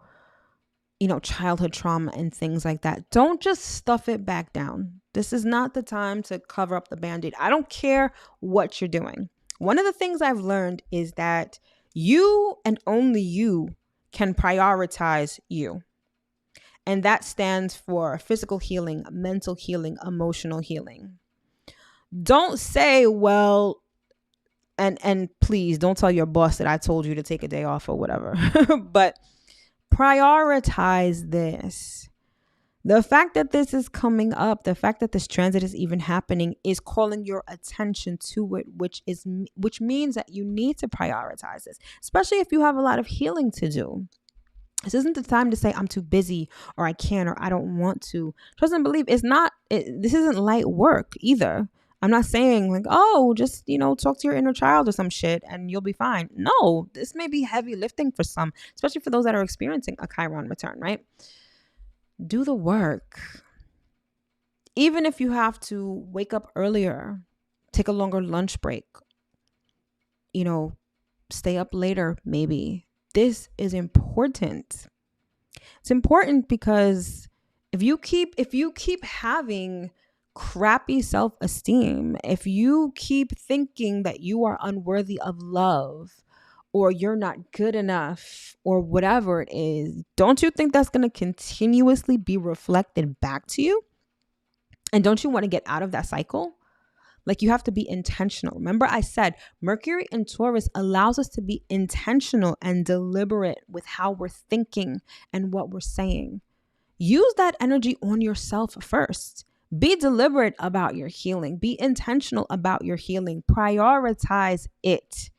childhood trauma and things like that, don't just stuff it back down. This is not the time to cover up the Band-Aid. I don't care what you're doing. One of the things I've learned is that you and only you can prioritize you. And that stands for physical healing, mental healing, emotional healing. Don't say, well, and please don't tell your boss that I told you to take a day off or whatever, but prioritize this. The fact that this is coming up, the fact that this transit is even happening, is calling your attention to it, which means that you need to prioritize this, especially if you have a lot of healing to do. This isn't the time to say I'm too busy, or I can't, or I don't want to. Trust and believe, this isn't light work either. I'm not saying like, oh, just, talk to your inner child or some shit and you'll be fine. No, this may be heavy lifting for some, especially for those that are experiencing a Chiron return, right? Do the work. Even if you have to wake up earlier, take a longer lunch break, stay up later, maybe. This is important. It's important because if you keep having crappy self-esteem, if you keep thinking that you are unworthy of love, or you're not good enough, or whatever it is, don't you think that's going to continuously be reflected back to you? And don't you want to get out of that cycle? Like, you have to be intentional. Remember, I said Mercury in Taurus allows us to be intentional and deliberate with how we're thinking and what we're saying. Use that energy on yourself first. Be deliberate about your healing. Be intentional about your healing. Prioritize it.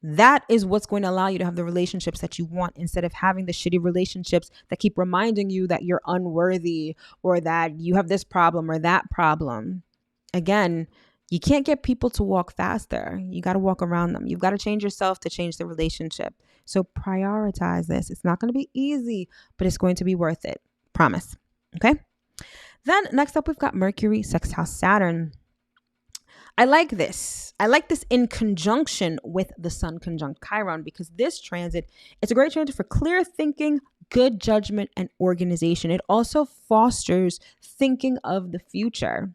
That is what's going to allow you to have the relationships that you want, instead of having the shitty relationships that keep reminding you that you're unworthy or that you have this problem or that problem. Again, you can't get people to walk faster. You got to walk around them. You've got to change yourself to change the relationship. So prioritize this. It's not going to be easy, but it's going to be worth it. Promise. Okay? Then next up, we've got Mercury sextile Saturn. I like this. I like this in conjunction with the Sun conjunct Chiron, because this transit, it's a great transit for clear thinking, good judgment, and organization. It also fosters thinking of the future.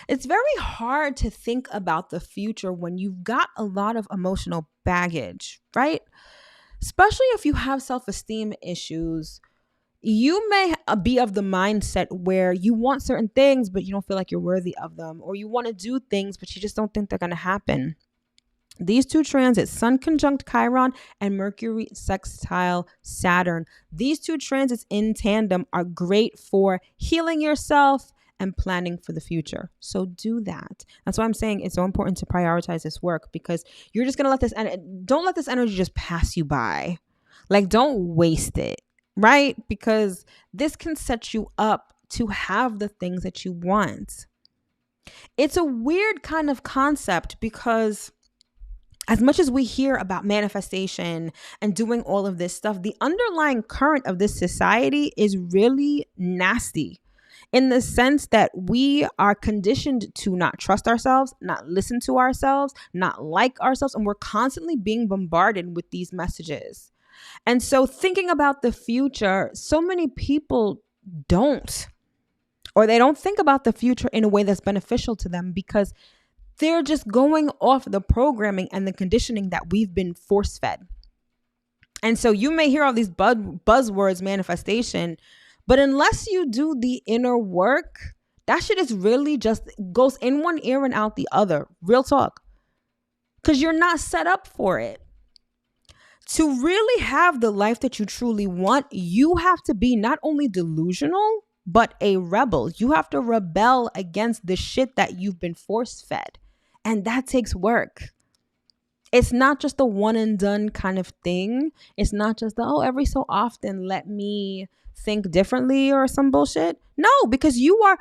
It's very hard to think about the future when you've got a lot of emotional baggage, right? Especially if you have self-esteem issues. You may be of the mindset where you want certain things, but you don't feel like you're worthy of them, or you want to do things, but you just don't think they're going to happen. These two transits, Sun conjunct Chiron and Mercury sextile Saturn, these two transits in tandem are great for healing yourself and planning for the future. So do that. That's why I'm saying it's so important to prioritize this work, because you're just going to don't let this energy just pass you by. Like, don't waste it. Right? Because this can set you up to have the things that you want. It's a weird kind of concept, because as much as we hear about manifestation and doing all of this stuff, the underlying current of this society is really nasty, in the sense that we are conditioned to not trust ourselves, not listen to ourselves, not like ourselves, and we're constantly being bombarded with these messages. And so thinking about the future, so many people don't, or they don't think about the future in a way that's beneficial to them, because they're just going off the programming and the conditioning that we've been force fed. And so you may hear all these buzzwords, manifestation, but unless you do the inner work, that shit is really just goes in one ear and out the other. Real talk. Because you're not set up for it. To really have the life that you truly want, you have to be not only delusional, but a rebel. You have to rebel against the shit that you've been force fed. And that takes work. It's not just a one and done kind of thing. It's not just every so often, let me think differently or some bullshit. No, because you are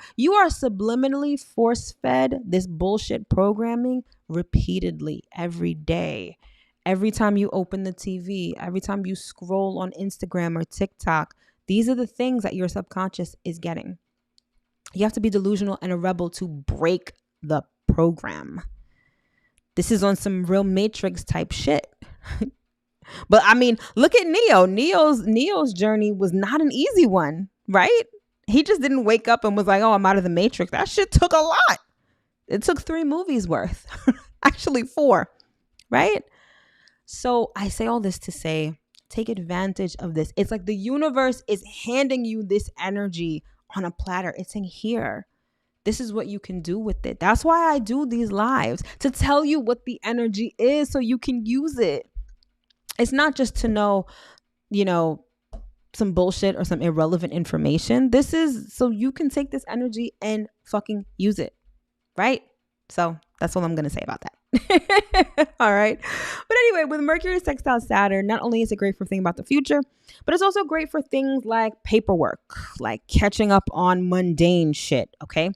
subliminally force fed this bullshit programming repeatedly every day. Every time you open the TV, every time you scroll on Instagram or TikTok, these are the things that your subconscious is getting. You have to be delusional and a rebel to break the program. This is on some real Matrix type shit. But I mean, look at Neo. Neo's journey was not an easy one, right? He just didn't wake up and was like, oh, I'm out of the Matrix. That shit took a lot. It took 3 movies worth. Actually 4, right? So I say all this to say, take advantage of this. It's like the universe is handing you this energy on a platter. It's saying, here, this is what you can do with it. That's why I do these lives, to tell you what the energy is so you can use it. It's not just to know, some bullshit or some irrelevant information. This is so you can take this energy and fucking use it. Right? So that's all I'm going to say about that. All right. But anyway, with Mercury sextile Saturn, not only is it great for thinking about the future, but it's also great for things like paperwork, like catching up on mundane shit. Okay.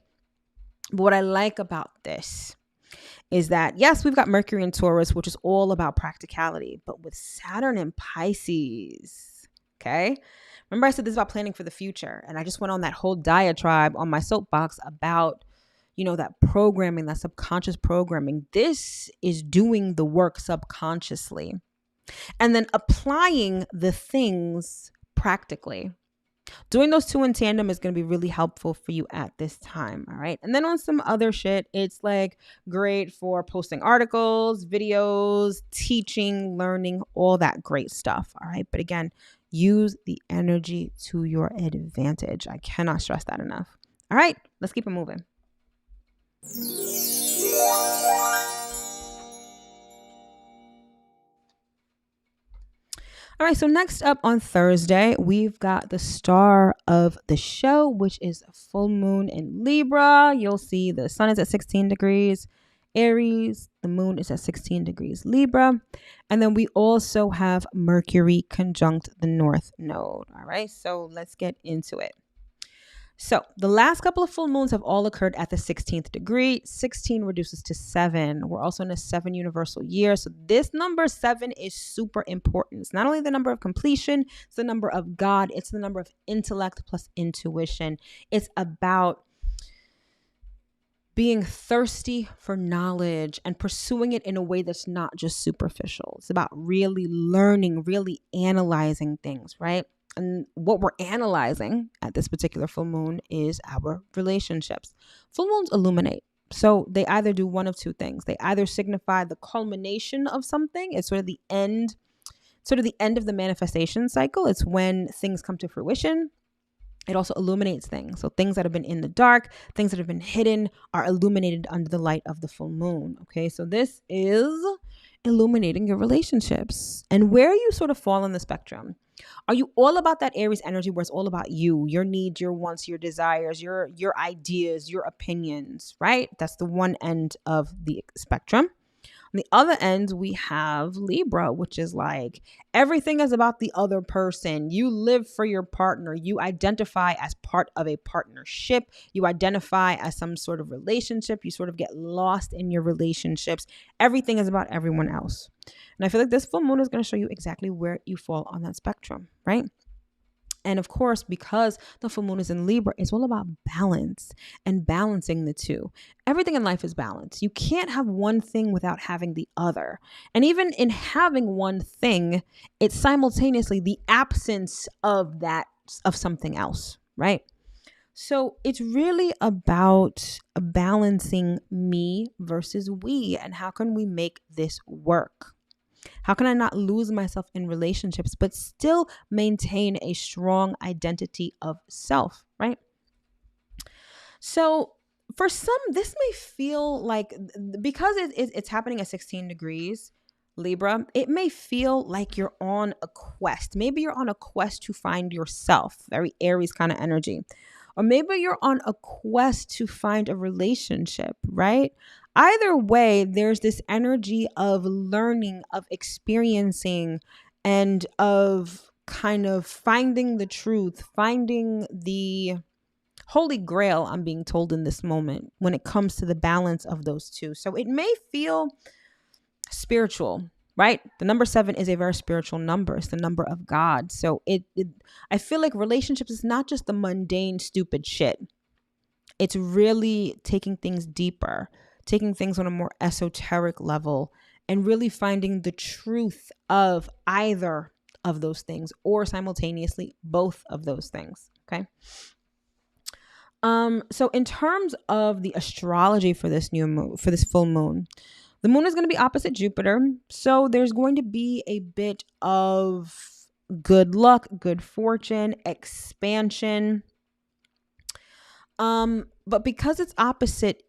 But what I like about this is that, yes, we've got Mercury in Taurus, which is all about practicality, but with Saturn in Pisces. Okay. Remember I said this is about planning for the future. And I just went on that whole diatribe on my soapbox about that programming, that subconscious programming. This is doing the work subconsciously and then applying the things practically. Doing those two in tandem is going to be really helpful for you at this time. All right. And then on some other shit, it's like great for posting articles, videos, teaching, learning, all that great stuff. All right. But again, use the energy to your advantage. I cannot stress that enough. All right. Let's keep it moving. All right, so next up on Thursday, we've got the star of the show, which is a full moon in Libra. You'll see the sun is at 16 degrees Aries, the moon is at 16 degrees Libra, and then we also have Mercury conjunct the North Node. All right, so let's get into it. So the last couple of full moons have all occurred at the 16th degree. 16 reduces to 7. We're also in a 7 universal year. So this number 7 is super important. It's not only the number of completion, it's the number of God. It's the number of intellect plus intuition. It's about being thirsty for knowledge and pursuing it in a way that's not just superficial. It's about really learning, really analyzing things, right? And what we're analyzing at this particular full moon is our relationships. Full moons illuminate. So they either do one of two things. They either signify the culmination of something. It's sort of the end of the manifestation cycle. It's when things come to fruition. It also illuminates things. So things that have been in the dark, things that have been hidden are illuminated under the light of the full moon. Okay, so this is illuminating your relationships and where you sort of fall on the spectrum. Are you all about that Aries energy where it's all about you, your needs, your wants, your desires, your ideas, your opinions, right? That's the one end of the spectrum. On the other end, we have Libra, which is like everything is about the other person. You live for your partner. You identify as part of a partnership. You identify as some sort of relationship. You sort of get lost in your relationships. Everything is about everyone else. And I feel like this full moon is going to show you exactly where you fall on that spectrum, right? And of course, because the full moon is in Libra, it's all about balance and balancing the two. Everything in life is balance. You can't have one thing without having the other. And even in having one thing, it's simultaneously the absence of something else, right? So it's really about balancing me versus we, and how can we make this work? How can I not lose myself in relationships, but still maintain a strong identity of self, right? So for some, this may feel like, because it's happening at 16 degrees Libra, it may feel like you're on a quest. Maybe you're on a quest to find yourself, very Aries kind of energy. Or maybe you're on a quest to find a relationship, right? Either way, there's this energy of learning, of experiencing, and of kind of finding the truth, finding the holy grail, I'm being told in this moment, when it comes to the balance of those two. So it may feel spiritual, right? The number 7 is a very spiritual number. It's the number of God. So I feel like relationships is not just the mundane, stupid shit. It's really taking things deeper, taking things on a more esoteric level, and really finding the truth of either of those things, or simultaneously both of those things. Okay. So in terms of the astrology for this full moon, the moon is going to be opposite Jupiter. So there's going to be a bit of good luck, good fortune, expansion. But because it's opposite,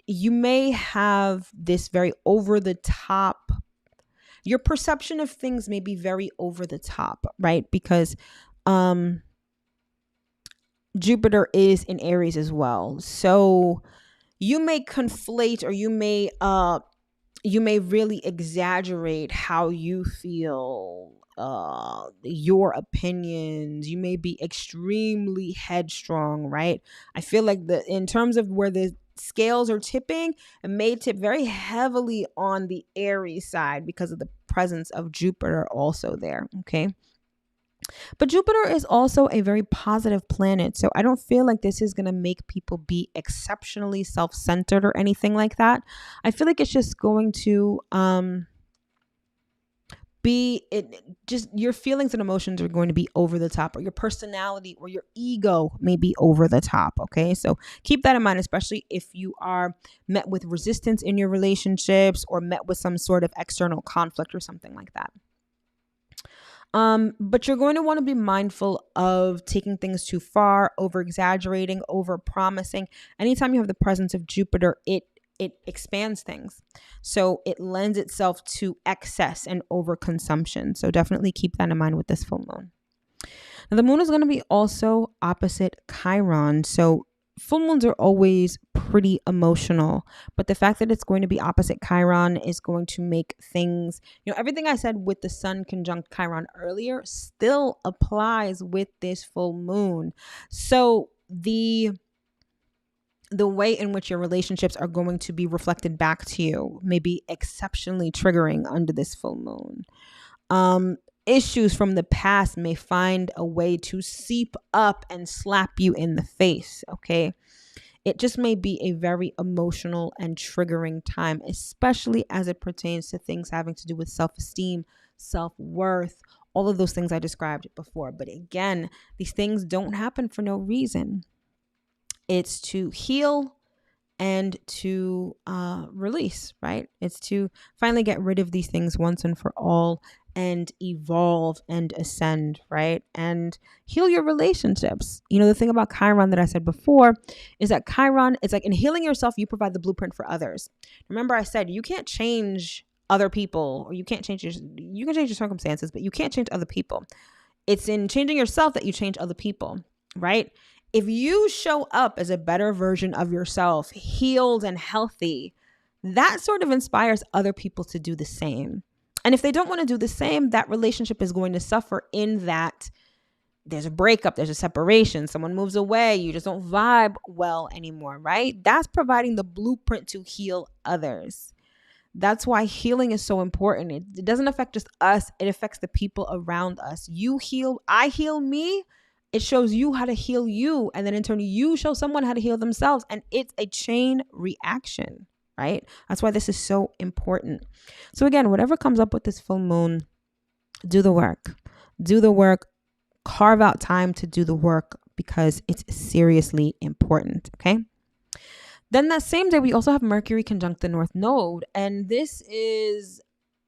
you may have this very over the top. Your perception of things may be very over the top, right? Because Jupiter is in Aries as well. So you may conflate, or you may really exaggerate how you feel, your opinions. You may be extremely headstrong, right? I feel like in terms of where the scales are tipping, it may tip very heavily on the Aries side because of the presence of Jupiter also there, okay? But Jupiter is also a very positive planet. So I don't feel like this is going to make people be exceptionally self-centered or anything like that. I feel like it's just going to your feelings and emotions are going to be over the top, or your personality or your ego may be over the top. Okay. So keep that in mind, especially if you are met with resistance in your relationships, or met with some sort of external conflict or something like that. But you're going to want to be mindful of taking things too far, over exaggerating, over promising. Anytime you have the presence of Jupiter, it expands things. So it lends itself to excess and overconsumption. So definitely keep that in mind with this full moon. Now the moon is going to be also opposite Chiron. So full moons are always pretty emotional, but the fact that it's going to be opposite Chiron is going to make things, everything I said with the sun conjunct Chiron earlier still applies with this full moon. So the way in which your relationships are going to be reflected back to you may be exceptionally triggering under this full moon. Issues from the past may find a way to seep up and slap you in the face, okay? It just may be a very emotional and triggering time, especially as it pertains to things having to do with self-esteem, self-worth, all of those things I described before. But again, these things don't happen for no reason. It's to heal and to release, right? It's to finally get rid of these things once and for all and evolve and ascend, right? And heal your relationships. The thing about Chiron that I said before is that Chiron, it's like in healing yourself, you provide the blueprint for others. Remember I said you can't change other people, or you can change your circumstances, but you can't change other people. It's in changing yourself that you change other people, right? If you show up as a better version of yourself, healed and healthy, that sort of inspires other people to do the same. And if they don't want to do the same, that relationship is going to suffer in that there's a breakup, there's a separation, someone moves away, you just don't vibe well anymore, right? That's providing the blueprint to heal others. That's why healing is so important. It doesn't affect just us, it affects the people around us. You heal, I heal me. It shows you how to heal you. And then in turn, you show someone how to heal themselves. And it's a chain reaction, right? That's why this is so important. So again, whatever comes up with this full moon, do the work. Do the work. Carve out time to do the work because it's seriously important, okay? Then that same day, we also have Mercury conjunct the North Node. And this is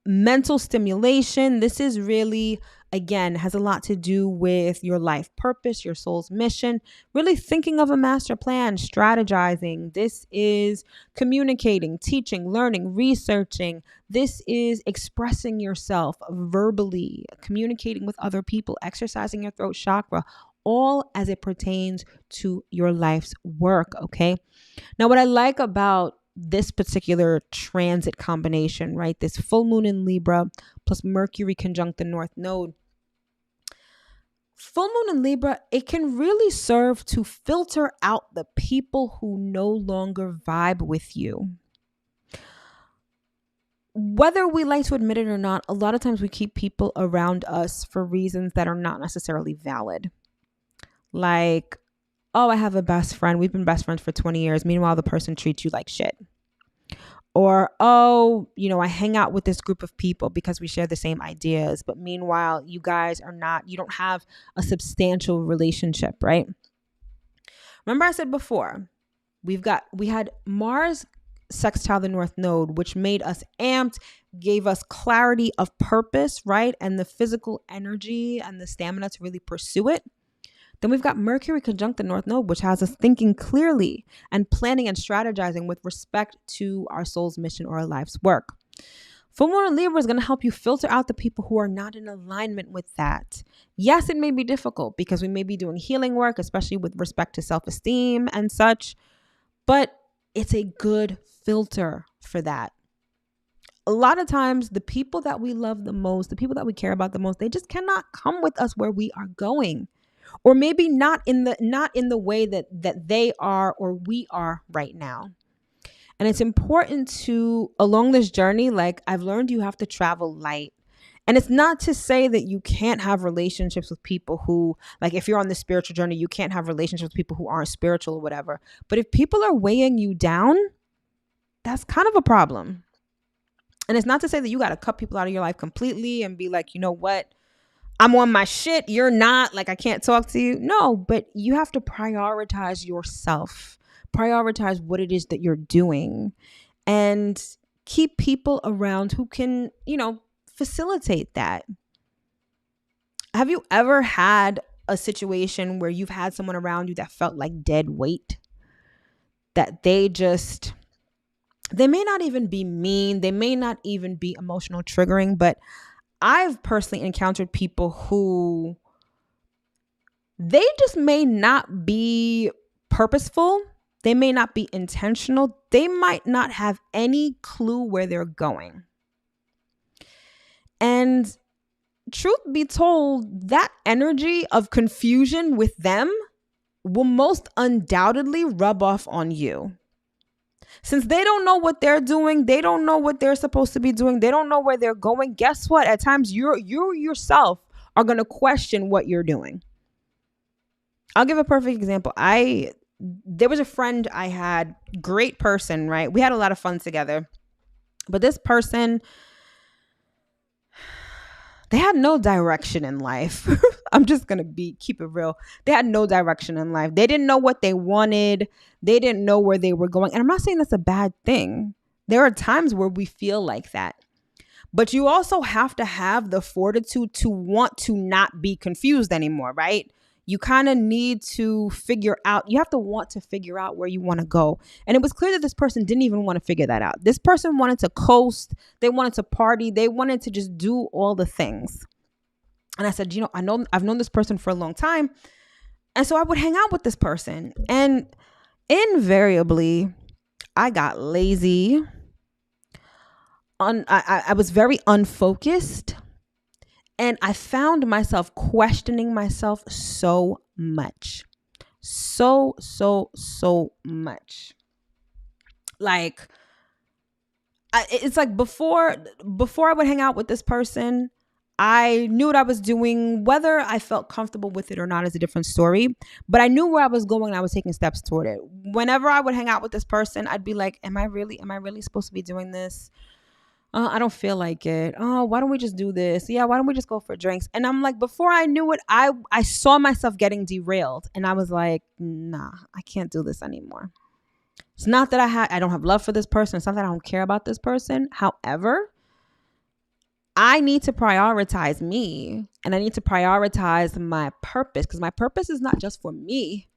mental stimulation. This is really, again, has a lot to do with your life purpose, your soul's mission, really thinking of a master plan, strategizing. This is communicating, teaching, learning, researching. This is expressing yourself verbally, communicating with other people, exercising your throat chakra, all as it pertains to your life's work, okay? Now, what I like about this particular transit combination, right? This full moon in Libra plus Mercury conjunct the North Node. Full moon in Libra, it can really serve to filter out the people who no longer vibe with you. Whether we like to admit it or not, a lot of times we keep people around us for reasons that are not necessarily valid. Like, oh, I have a best friend. We've been best friends for 20 years. Meanwhile, the person treats you like shit. Or, oh, I hang out with this group of people because we share the same ideas. But meanwhile, you guys you don't have a substantial relationship, right? Remember I said before, we had Mars sextile the North Node, which made us amped, gave us clarity of purpose, right? And the physical energy and the stamina to really pursue it. Then we've got Mercury conjunct the North Node, which has us thinking clearly and planning and strategizing with respect to our soul's mission or our life's work. Full moon in Libra is going to help you filter out the people who are not in alignment with that. Yes, it may be difficult because we may be doing healing work, especially with respect to self-esteem and such, but it's a good filter for that. A lot of times, the people that we love the most, the people that we care about the most, they just cannot come with us where we are going. Or maybe not in the way that they are or we are right now. And it's important to, along this journey, like I've learned, you have to travel light. And it's not to say that you can't have relationships with people who, like if you're on the spiritual journey, you can't have relationships with people who aren't spiritual or whatever. But if people are weighing you down, that's kind of a problem. And it's not to say that you got to cut people out of your life completely and be like, you know what? I'm on my shit. You're not, like, I can't talk to you. No, but you have to prioritize yourself. Prioritize what it is that you're doing and keep people around who can, facilitate that. Have you ever had a situation where you've had someone around you that felt like dead weight? That they may not even be mean, they may not even be emotional triggering, but I've personally encountered people who they just may not be purposeful. They may not be intentional. They might not have any clue where they're going. And truth be told, that energy of confusion with them will most undoubtedly rub off on you. Since they don't know what they're doing, they don't know what they're supposed to be doing, they don't know where they're going, guess what? At times you yourself are going to question what you're doing. I'll give a perfect example. There was a friend I had, great person, right? We had a lot of fun together. But this person, they had no direction in life. I'm just going to keep it real. They had no direction in life. They didn't know what they wanted. They didn't know where they were going. And I'm not saying that's a bad thing. There are times where we feel like that. But you also have to have the fortitude to want to not be confused anymore, right? You kind of need to you have to want to figure out where you want to go. And it was clear that this person didn't even want to figure that out. This person wanted to coast. They wanted to party. They wanted to just do all the things. And I said, I've known this person for a long time. And so I would hang out with this person. And invariably, I got lazy. I was very unfocused. And I found myself questioning myself so much. So much. Like, it's like before I would hang out with this person, I knew what I was doing. Whether I felt comfortable with it or not is a different story. But I knew where I was going and I was taking steps toward it. Whenever I would hang out with this person, I'd be like, am I really supposed to be doing this? I don't feel like it. Oh, why don't we just do this? Yeah, why don't we just go for drinks? And I'm like, before I knew it, I saw myself getting derailed. And I was like, nah, I can't do this anymore. It's not that I don't have love for this person. It's not that I don't care about this person. However, I need to prioritize me and I need to prioritize my purpose, because my purpose is not just for me.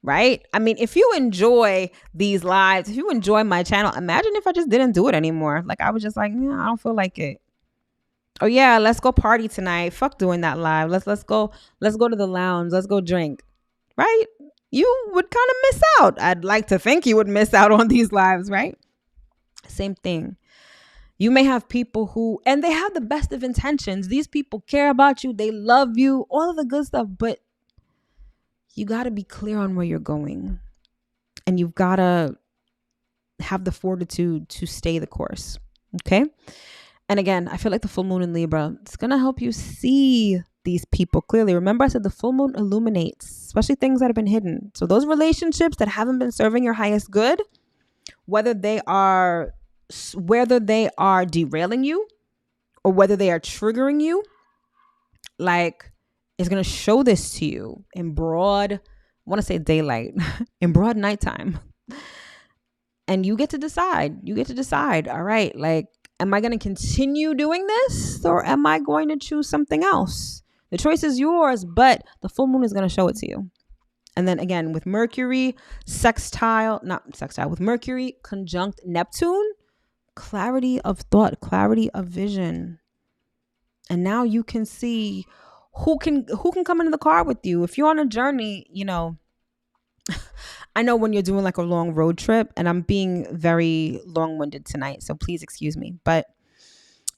Right? I mean, if you enjoy these lives, if you enjoy my channel, imagine if I just didn't do it anymore. Like I was just like, yeah, I don't feel like it. Oh yeah, let's go party tonight. Fuck doing that live. Let's go to the lounge. Let's go drink. Right? You would kind of miss out. I'd like to think you would miss out on these lives, right? Same thing. You may have people and they have the best of intentions. These people care about you. They love you, all of the good stuff, but you got to be clear on where you're going, and you've got to have the fortitude to stay the course. Okay. And again, I feel like the full moon in Libra, it's going to help you see these people clearly. Remember, I said the full moon illuminates, especially things that have been hidden. So those relationships that haven't been serving your highest good, whether they are derailing you or whether they are triggering you, like, is going to show this to you in broad, I want to say daylight, in broad nighttime. And you get to decide. All right, like, am I going to continue doing this or am I going to choose something else? The choice is yours, but the full moon is going to show it to you. And then again, with Mercury with Mercury conjunct Neptune, clarity of thought, clarity of vision. And now you can see who can come into the car with you. If you're on a journey, I know when you're doing like a long road trip, and I'm being very long-winded tonight, so please excuse me. But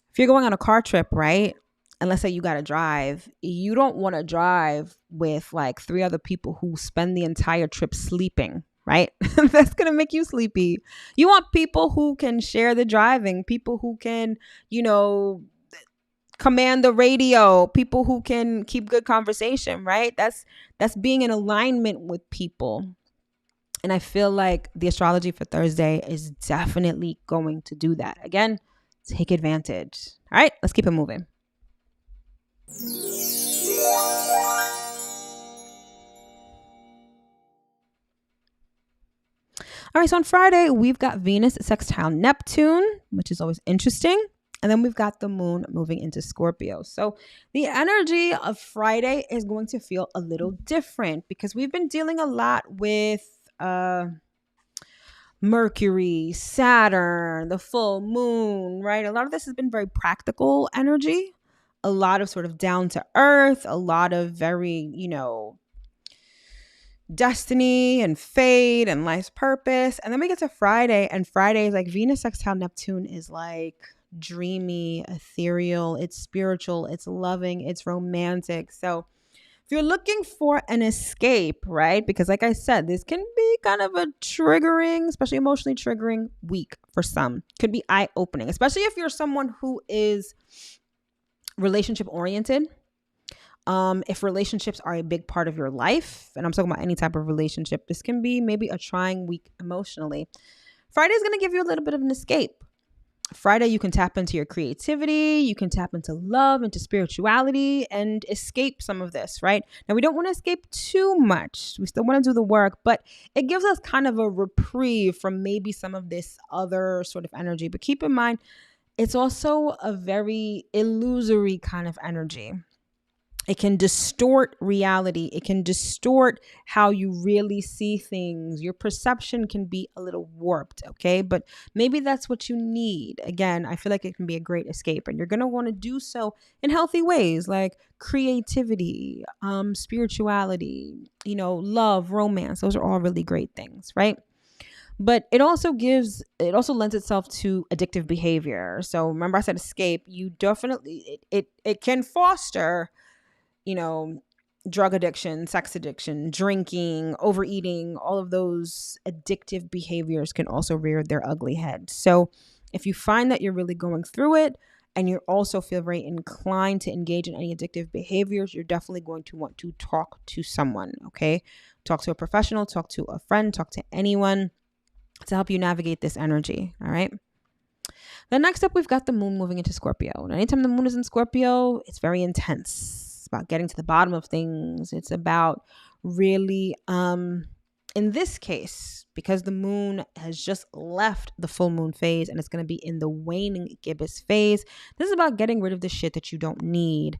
if you're going on a car trip, right? And let's say you got to drive, you don't want to drive with like 3 other people who spend the entire trip sleeping, right? That's going to make you sleepy. You want people who can share the driving, people who can, command the radio, people who can keep good conversation, right? That's being in alignment with people. And I feel like the astrology for Thursday is definitely going to do that. Again, take advantage. All right, let's keep it moving. All right, so on Friday, we've got Venus sextile Neptune, which is always interesting. And then we've got the moon moving into Scorpio. So the energy of Friday is going to feel a little different because we've been dealing a lot with Mercury, Saturn, the full moon, right? A lot of this has been very practical energy, a lot of sort of down to earth, a lot of very, destiny and fate and life's purpose. And then we get to Friday, and Friday is like Venus sextile Neptune is like dreamy, ethereal, it's spiritual, it's loving, it's romantic. So if you're looking for an escape, right? Because like I said, this can be kind of a triggering, especially emotionally triggering week for some. Could be eye-opening, especially if you're someone who is relationship oriented. If relationships are a big part of your life, and I'm talking about any type of relationship, this can be maybe a trying week emotionally. Friday is going to give you a little bit of an escape. Friday, you can tap into your creativity, you can tap into love, into spirituality, and escape some of this, right? Now, we don't want to escape too much. We still want to do the work, but it gives us kind of a reprieve from maybe some of this other sort of energy. But keep in mind, it's also a very illusory kind of energy. It can distort reality. It can distort how you really see things. Your perception can be a little warped, okay? But maybe that's what you need. Again, I feel like it can be a great escape, and you're going to want to do so in healthy ways like creativity, spirituality, love, romance. Those are all really great things, right? But it also lends itself to addictive behavior. So remember I said escape, you definitely, it can foster drug addiction, sex addiction, drinking, overeating, all of those addictive behaviors can also rear their ugly head. So if you find that you're really going through it and you also feel very inclined to engage in any addictive behaviors, you're definitely going to want to talk to someone, okay? Talk to a professional, talk to a friend, talk to anyone to help you navigate this energy, all right? Then next up, we've got the moon moving into Scorpio. And anytime the moon is in Scorpio, it's very intense. About getting to the bottom of things. It's about really, in this case, because the moon has just left the full moon phase and it's going to be in the waning gibbous phase, this is about getting rid of the shit that you don't need.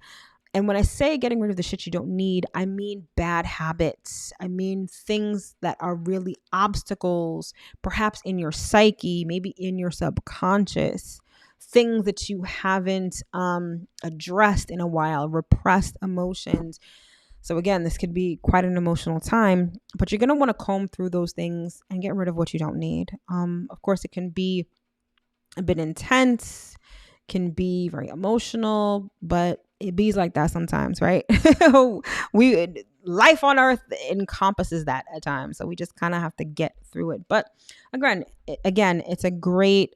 And when I say getting rid of the shit you don't need, I mean bad habits. I mean things that are really obstacles, perhaps in your psyche, maybe in your subconscious. Things that you haven't addressed in a while, repressed emotions. So again, this could be quite an emotional time, but you're going to want to comb through those things and get rid of what you don't need. Of course, it can be a bit intense, can be very emotional, but it bees like that sometimes, right? Life on earth encompasses that at times. So we just kind of have to get through it. But again, it's a great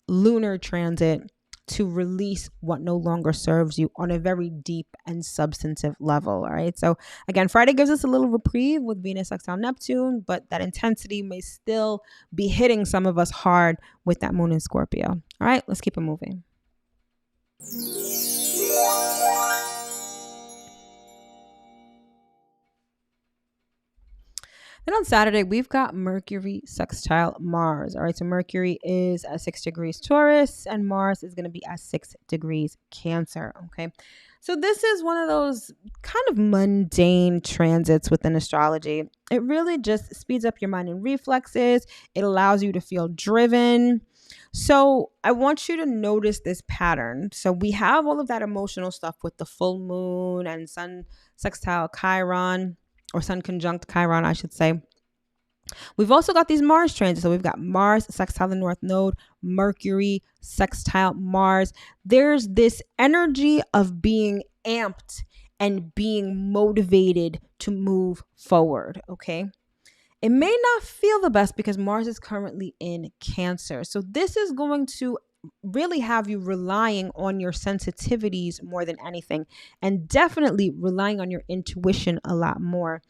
lunar transit to release what no longer serves you on a very deep and substantive level. All right. So again, Friday gives us a little reprieve with Venus sextile Neptune, but that intensity may still be hitting some of us hard with that moon in Scorpio. All right, let's keep it moving. Then on Saturday, we've got Mercury sextile Mars. All right, so Mercury is at 6 degrees Taurus and Mars is going to be at 6 degrees Cancer. Okay, so this is one of those kind of mundane transits within astrology. It really just speeds up your mind and reflexes. It allows you to feel driven. So I want you to notice this pattern. So we have all of that emotional stuff with the full moon and sun sextile Chiron, or sun conjunct Chiron, I should say. We've also got these Mars transits. So we've got Mars sextile the North Node, Mercury sextile Mars. There's this energy of being amped and being motivated to move forward, okay? It may not feel the best because Mars is currently in Cancer. So this is going to really have you relying on your sensitivities more than anything, and definitely relying on your intuition a lot more.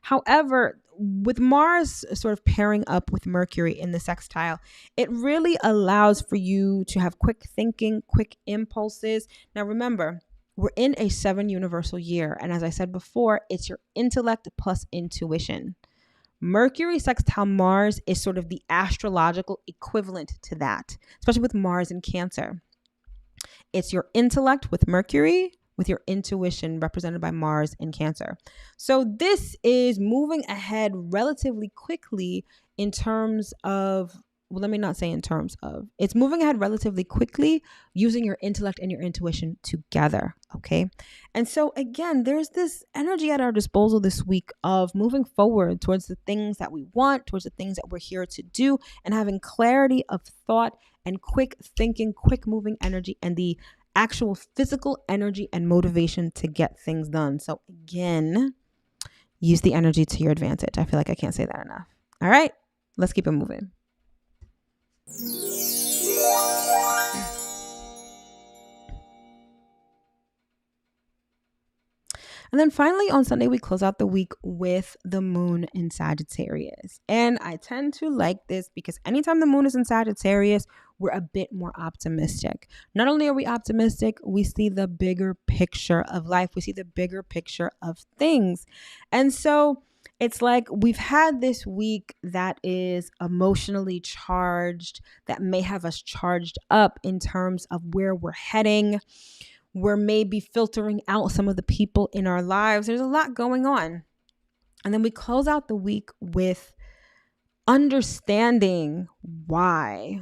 However, with Mars sort of pairing up with Mercury in the sextile, it really allows for you to have quick thinking, quick impulses. Now remember, we're in a 7 universal year, and as I said before, it's your intellect plus intuition. Mercury sextile Mars is sort of the astrological equivalent to that, especially with Mars in Cancer. It's your intellect with Mercury, with your intuition represented by Mars in Cancer. So this is moving ahead relatively quickly in terms of, well, let me not say in terms of, it's moving ahead relatively quickly using your intellect and your intuition together, okay? And so again, there's this energy at our disposal this week of moving forward towards the things that we want, towards the things that we're here to do, and having clarity of thought and quick thinking, quick moving energy, and the actual physical energy and motivation to get things done. So again, use the energy to your advantage. I feel like I can't say that enough. All right, let's keep it moving. And then finally on Sunday, we close out the week with the moon in Sagittarius. And I tend to like this because anytime the moon is in Sagittarius, we're a bit more optimistic. Not only are we optimistic, we see the bigger picture of life. We see the bigger picture of things. And so it's like we've had this week that is emotionally charged, that may have us charged up in terms of where we're heading. We're maybe filtering out some of the people in our lives. There's a lot going on. And then we close out the week with understanding why,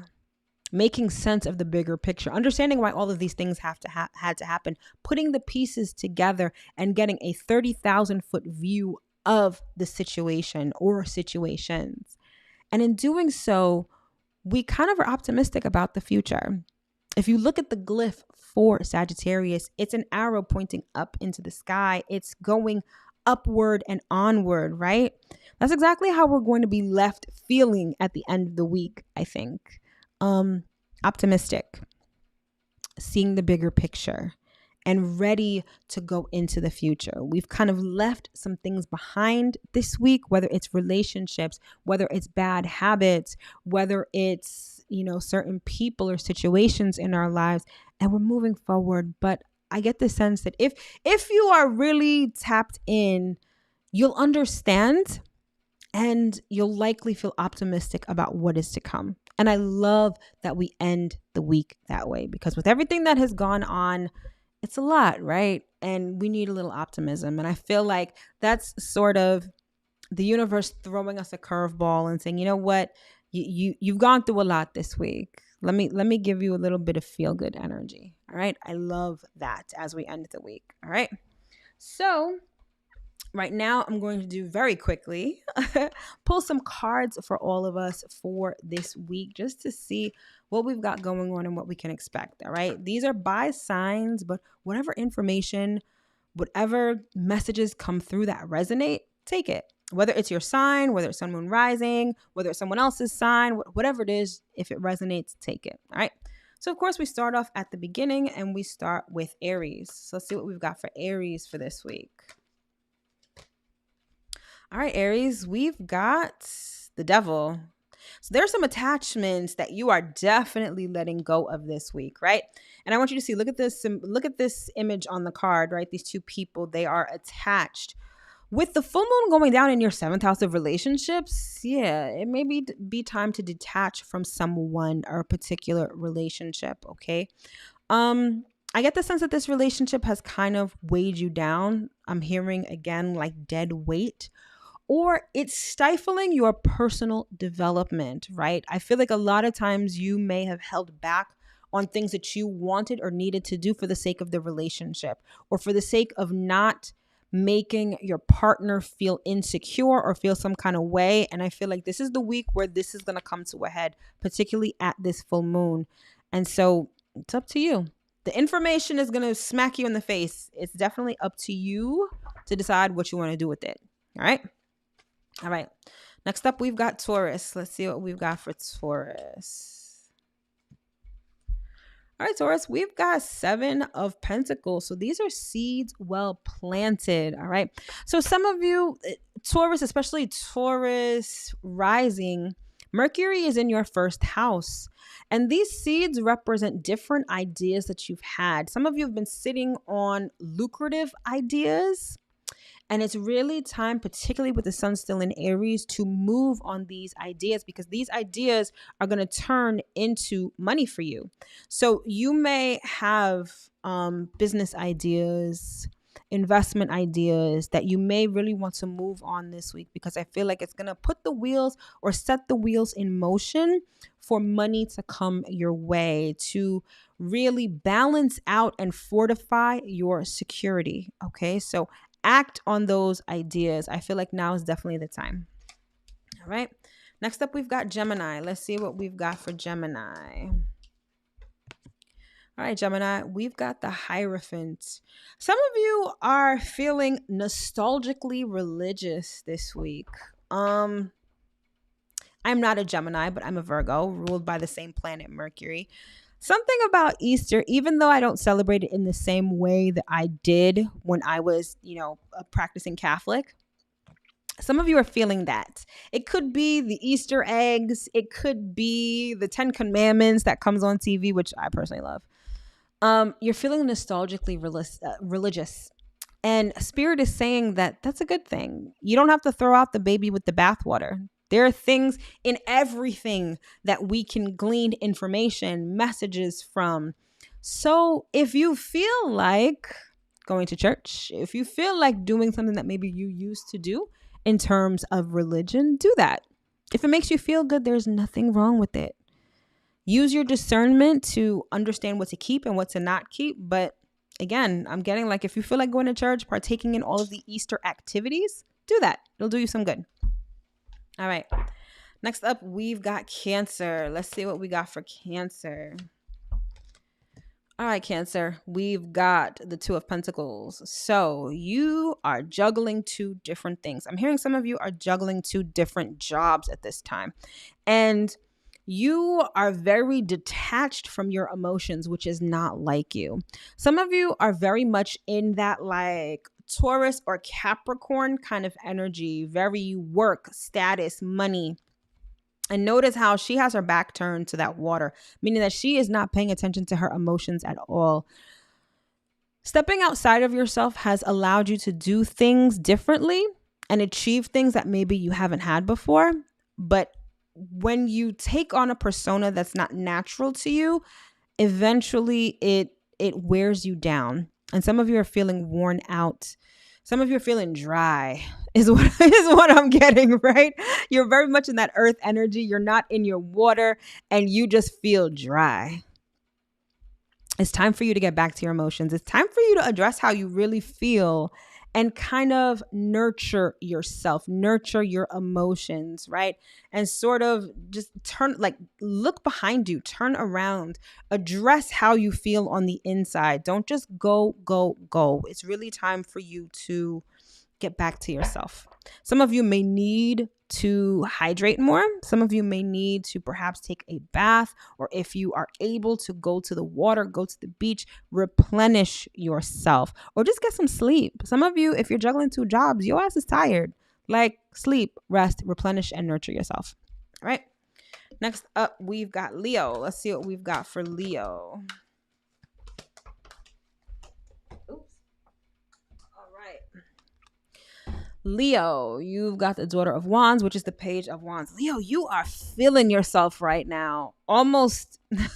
making sense of the bigger picture, understanding why all of these things had to happen, putting the pieces together and getting a 30,000 foot view of the situation or situations. And in doing so, we kind of are optimistic about the future. If you look at the glyph for Sagittarius, it's an arrow pointing up into the sky. It's going upward and onward, right? That's exactly how we're going to be left feeling at the end of the week, I think. Optimistic, seeing the bigger picture, and ready to go into the future. We've kind of left some things behind this week, whether it's relationships, whether it's bad habits, whether it's, certain people or situations in our lives, and we're moving forward. But I get the sense that if you are really tapped in, you'll understand and you'll likely feel optimistic about what is to come. And I love that we end the week that way, because with everything that has gone on, it's a lot, right? And we need a little optimism. And I feel like that's sort of the universe throwing us a curveball and saying, you know what, you've gone through a lot this week. Let me give you a little bit of feel good energy. All right. I love that as we end the week. All right. So right now I'm going to do very quickly, pull some cards for all of us for this week, just to see what we've got going on and what we can expect. All right. These are by signs, but whatever information, whatever messages come through that resonate, take it. Whether it's your sign, whether it's sun, moon, rising, whether it's someone else's sign, whatever it is, if it resonates, take it. All right. So of course we start off at the beginning and we start with Aries. So let's see what we've got for Aries for this week. All right, Aries, we've got the Devil. So there's some attachments that you are definitely letting go of this week, right? And I want you to see, look at this image on the card, right? These two people, they are attached. With the full moon going down in your 7th house of relationships, yeah, it may be time to detach from someone or a particular relationship, okay? I get the sense that this relationship has kind of weighed you down. I'm hearing again like dead weight, or it's stifling your personal development, right? I feel like a lot of times you may have held back on things that you wanted or needed to do for the sake of the relationship, or for the sake of not making your partner feel insecure or feel some kind of way. And I feel like this is the week where this is going to come to a head, particularly at this full moon. And so it's up to you. The information is going to smack you in the face. It's definitely up to you to decide what you want to do with it. All right. All right. Next up, we've got Taurus. Let's see what we've got for Taurus. All right, Taurus, we've got 7 of Pentacles. So these are seeds well planted. All right. So some of you, Taurus, especially Taurus rising, Mercury is in your 1st house. And these seeds represent different ideas that you've had. Some of you have been sitting on lucrative ideas. And it's really time, particularly with the sun still in Aries, to move on these ideas, because these ideas are going to turn into money for you. So you may have business ideas, investment ideas that you may really want to move on this week, because I feel like it's going to put the wheels or set the wheels in motion for money to come your way, to really balance out and fortify your security. Okay. So act on those ideas. I feel like now is definitely the time. All right. Next up, we've got Gemini. Let's see what we've got for Gemini. All right, Gemini, we've got the Hierophant. Some of you are feeling nostalgically religious this week. I'm not a Gemini, but I'm a Virgo, ruled by the same planet, Mercury. Something about Easter, even though I don't celebrate it in the same way that I did when I was, a practicing Catholic, some of you are feeling that. It could be the Easter eggs. It could be the 10 Commandments that comes on TV, which I personally love. You're feeling nostalgically religious. And Spirit is saying that that's a good thing. You don't have to throw out the baby with the bathwater. There are things in everything that we can glean information, messages from. So if you feel like going to church, if you feel like doing something that maybe you used to do in terms of religion, do that. If it makes you feel good, there's nothing wrong with it. Use your discernment to understand what to keep and what to not keep. But again, I'm getting like, if you feel like going to church, partaking in all of the Easter activities, do that. It'll do you some good. All right. Next up, we've got Cancer. Let's see what we got for Cancer. All right, Cancer, we've got the Two of Pentacles. So you are juggling two different things. I'm hearing some of you are juggling two different jobs at this time. And you are very detached from your emotions, which is not like you. Some of you are very much in that like Taurus or Capricorn kind of energy, very work, status, money. And notice how she has her back turned to that water, meaning that she is not paying attention to her emotions at all. Stepping outside of yourself has allowed you to do things differently and achieve things that maybe you haven't had before. But when you take on a persona that's not natural to you, eventually it wears you down. And some of you are feeling worn out. Some of you are feeling dry is what I'm getting, right? You're very much in that earth energy. You're not in your water and you just feel dry. It's time for you to get back to your emotions. It's time for you to address how you really feel and kind of nurture yourself, nurture your emotions, right? And sort of just look behind you, turn around, address how you feel on the inside. Don't just go. It's really time for you to get back to yourself. Some of you may need to hydrate more. Some of you may need to perhaps take a bath, or if you are able to go to the water, go to the beach, replenish yourself, or just get some sleep. Some of you, if you're juggling two jobs, your ass is tired. Like sleep, rest, replenish, and nurture yourself. All right. Next up, we've got Leo. Let's see what we've got for Leo. Leo, you've got the Daughter of Wands, which is the Page of Wands. Leo, you are feeling yourself right now. Almost to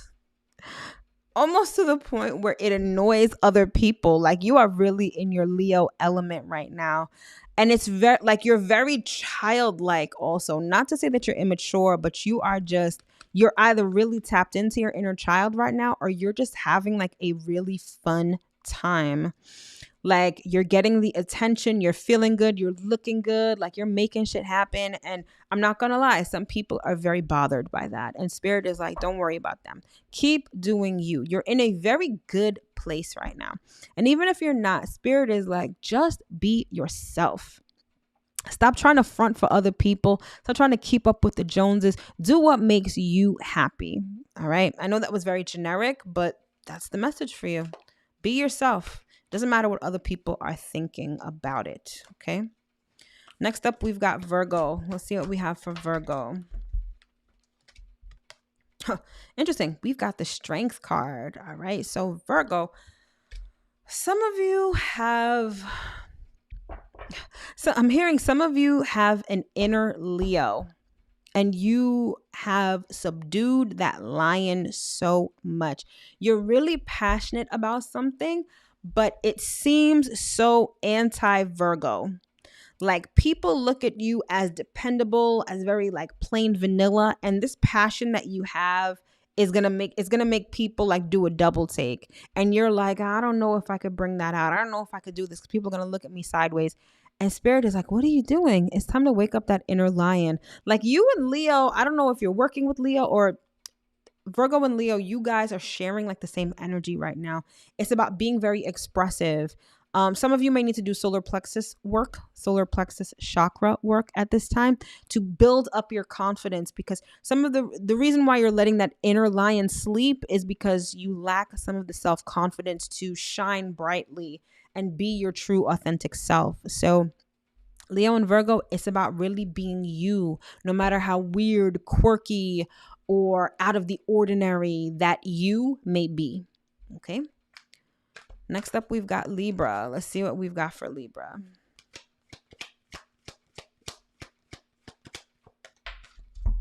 the point where it annoys other people. Like you are really in your Leo element right now. And it's very like you're very childlike also. Not to say that you're immature, but you're either really tapped into your inner child right now, or you're just having like a really fun time. Like you're getting the attention, you're feeling good, you're looking good, like you're making shit happen. And I'm not going to lie, some people are very bothered by that. And Spirit is like, don't worry about them. Keep doing you. You're in a very good place right now. And even if you're not, Spirit is like, just be yourself. Stop trying to front for other people. Stop trying to keep up with the Joneses. Do what makes you happy. All right. I know that was very generic, but that's the message for you. Be yourself. Doesn't matter what other people are thinking about it. Okay. Next up, we've got Virgo. Let's see what we have for Virgo. Interesting. We've got the Strength card. All right. So Virgo, some of you have So I'm hearing some of you have an inner Leo and you have subdued that lion so much. You're really passionate about something, but it seems so anti-Virgo. Like people look at you as dependable, as very like plain vanilla, and this passion that you have is gonna make people like do a double take. And you're like, I don't know if I could bring that out. I don't know if I could do this because people are gonna look at me sideways. And spirit is like, what are you doing? It's time to wake up that inner lion. Like you and Leo, I don't know if you're working with Leo or Virgo and Leo, you guys are sharing like the same energy right now. It's about being very expressive. Some of you may need to do solar plexus work, solar plexus chakra work at this time to build up your confidence, because some of the reason why you're letting that inner lion sleep is because you lack some of the self-confidence to shine brightly and be your true authentic self. So Leo and Virgo, it's about really being you, no matter how weird, quirky, or out of the ordinary that you may be. Okay. Next up, we've got Libra. Let's see what we've got for Libra. All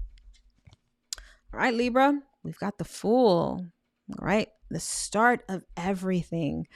right, Libra, we've got the Fool. All right. The start of everything.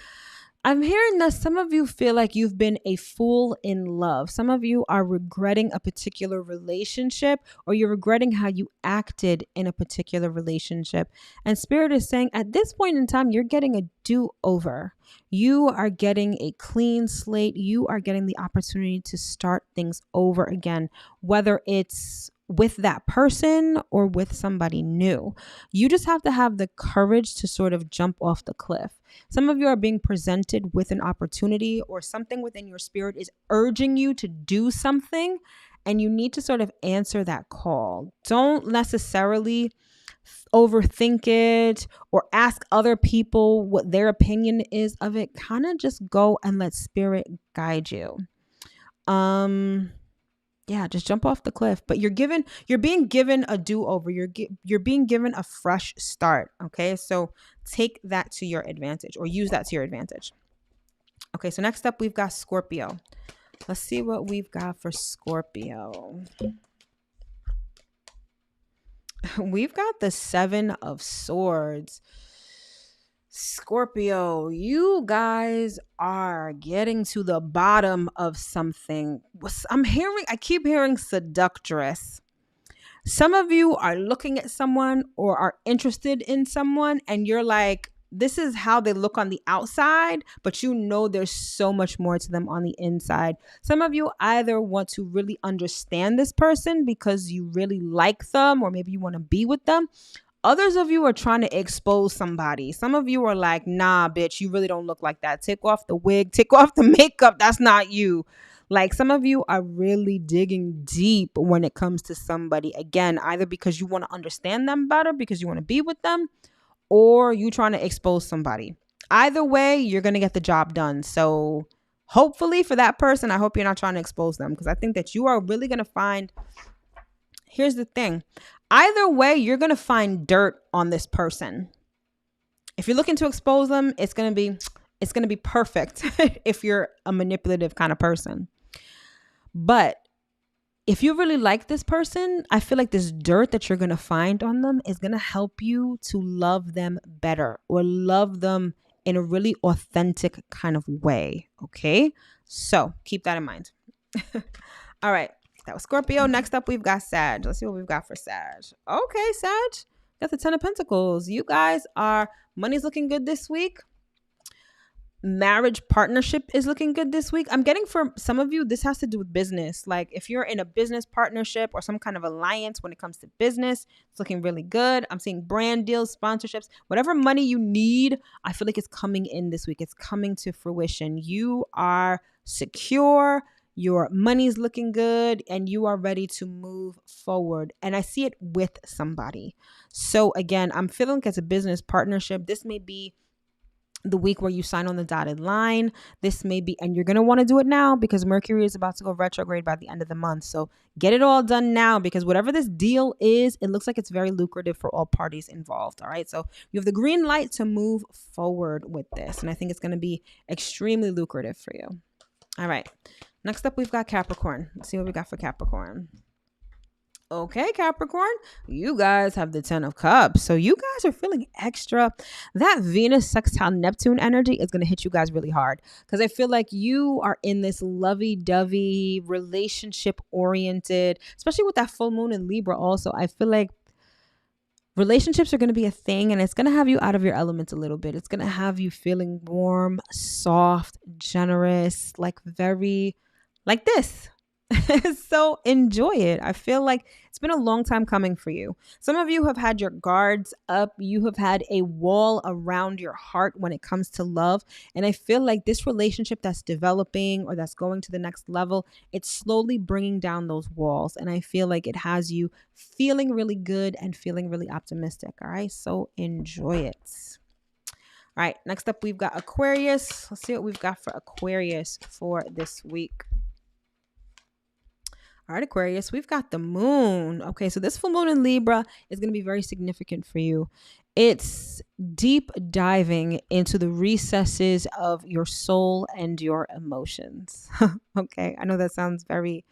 I'm hearing that some of you feel like you've been a fool in love. Some of you are regretting a particular relationship, or you're regretting how you acted in a particular relationship. And Spirit is saying at this point in time, you're getting a do-over. You are getting a clean slate. You are getting the opportunity to start things over again, whether it's with that person or with somebody new. You just have to have the courage to sort of jump off the cliff. Some of you are being presented with an opportunity, or something within your spirit is urging you to do something, and you need to sort of answer that call. Don't necessarily overthink it or ask other people what their opinion is of it. Kind of just go and let spirit guide you. Yeah, just jump off the cliff. But you're being given a do-over. You're being given a fresh start. Okay, so take that to your advantage, or use that to your advantage. Okay, so next up we've got Scorpio. Let's see what we've got for Scorpio. We've got the Seven of Swords. Scorpio, you guys are getting to the bottom of something. I keep hearing seductress. Some of you are looking at someone or are interested in someone, and you're like, this is how they look on the outside, but you know there's so much more to them on the inside. Some of you either want to really understand this person because you really like them, or maybe you want to be with them. Others of you are trying to expose somebody. Some of you are like, nah, bitch, you really don't look like that. Take off the wig, take off the makeup. That's not you. Like some of you are really digging deep when it comes to somebody. Again, either because you want to understand them better, because you want to be with them, or you trying to expose somebody. Either way, you're going to get the job done. So hopefully for that person, I hope you're not trying to expose them, because I think that you are really going to find, here's the thing. Either way, you're going to find dirt on this person. If you're looking to expose them, it's going to be perfect if you're a manipulative kind of person. But if you really like this person, I feel like this dirt that you're going to find on them is going to help you to love them better, or love them in a really authentic kind of way. Okay? So keep that in mind. All right. That was Scorpio. Next up, we've got Sag. Let's see what we've got for Sag. Okay, Sag. Got the Ten of Pentacles. You guys money's looking good this week. Marriage partnership is looking good this week. I'm getting, for some of you, this has to do with business. Like if you're in a business partnership or some kind of alliance when it comes to business, it's looking really good. I'm seeing brand deals, sponsorships, whatever money you need. I feel like it's coming in this week. It's coming to fruition. You are secure. Your money's looking good, and you are ready to move forward. And I see it with somebody. So again, I'm feeling like it's a business partnership. This may be the week where you sign on the dotted line. This may be, and you're going to want to do it now because Mercury is about to go retrograde by the end of the month. So get it all done now, because whatever this deal is, it looks like it's very lucrative for all parties involved. All right. So you have the green light to move forward with this. And I think it's going to be extremely lucrative for you. All right. Next up, we've got Capricorn. Let's see what we got for Capricorn. Okay, Capricorn, you guys have the 10 of Cups. So you guys are feeling extra. That Venus sextile Neptune energy is going to hit you guys really hard because I feel like you are in this lovey-dovey, relationship-oriented, especially with that full moon in Libra also. I feel like relationships are going to be a thing, and it's going to have you out of your element a little bit. It's going to have you feeling warm, soft, generous, like very like this. So enjoy it. I feel like it's been a long time coming for you. Some of you have had your guards up. You have had a wall around your heart when it comes to love. And I feel like this relationship that's developing or that's going to the next level, it's slowly bringing down those walls. And I feel like it has you feeling really good and feeling really optimistic. All right. So enjoy it. All right. Next up, we've got Aquarius. Let's see what we've got for Aquarius for this week. All right, Aquarius, we've got the moon. Okay, so this full moon in Libra is going to be very significant for you. It's deep diving into the recesses of your soul and your emotions. Okay, I know that sounds very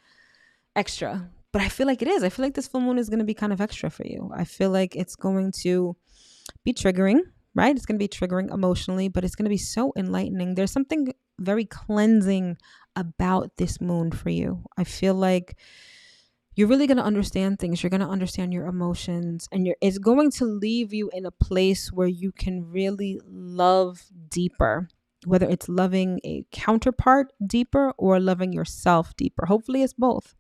extra, but I feel like it is. I feel like this full moon is going to be kind of extra for you. I feel like it's going to be triggering, right? It's going to be triggering emotionally, but it's going to be so enlightening. There's something very cleansing about this moon for you. I feel like you're really going to understand things. You're going to understand your emotions, and it's going to leave you in a place where you can really love deeper, whether it's loving a counterpart deeper or loving yourself deeper. Hopefully it's both.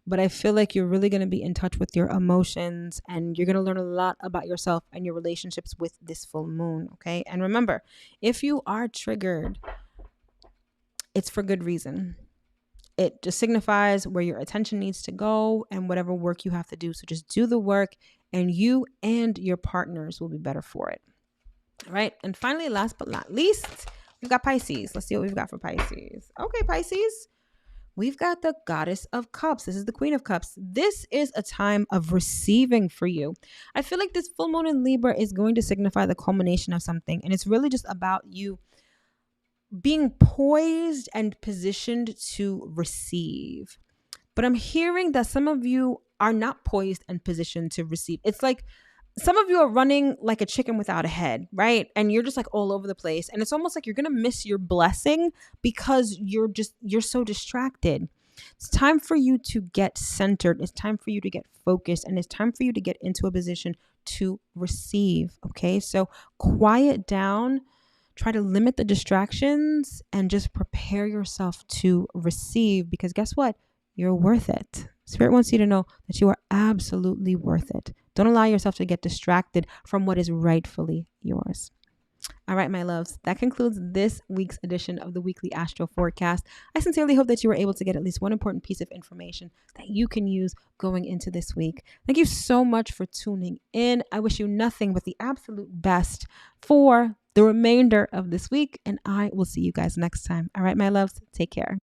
But I feel like you're really going to be in touch with your emotions, and you're going to learn a lot about yourself and your relationships with this full moon. Okay. And remember, if you are triggered, it's for good reason. It just signifies where your attention needs to go and whatever work you have to do. So just do the work, and you and your partners will be better for it. All right. And finally, last but not least, we've got Pisces. Let's see what we've got for Pisces. Okay, Pisces. We've got the Goddess of Cups. This is the Queen of Cups. This is a time of receiving for you. I feel like this full moon in Libra is going to signify the culmination of something. And it's really just about you being poised and positioned to receive. But I'm hearing that some of you are not poised and positioned to receive. It's like some of you are running like a chicken without a head, right? And you're just like all over the place. And it's almost like you're going to miss your blessing because you're so distracted. It's time for you to get centered. It's time for you to get focused. And it's time for you to get into a position to receive. Okay. So quiet down. Try to limit the distractions and just prepare yourself to receive, because guess what? You're worth it. Spirit wants you to know that you are absolutely worth it. Don't allow yourself to get distracted from what is rightfully yours. All right, my loves, that concludes this week's edition of the Weekly Astro Forecast. I sincerely hope that you were able to get at least one important piece of information that you can use going into this week. Thank you so much for tuning in. I wish you nothing but the absolute best for the remainder of this week, and I will see you guys next time. All right, my loves, take care.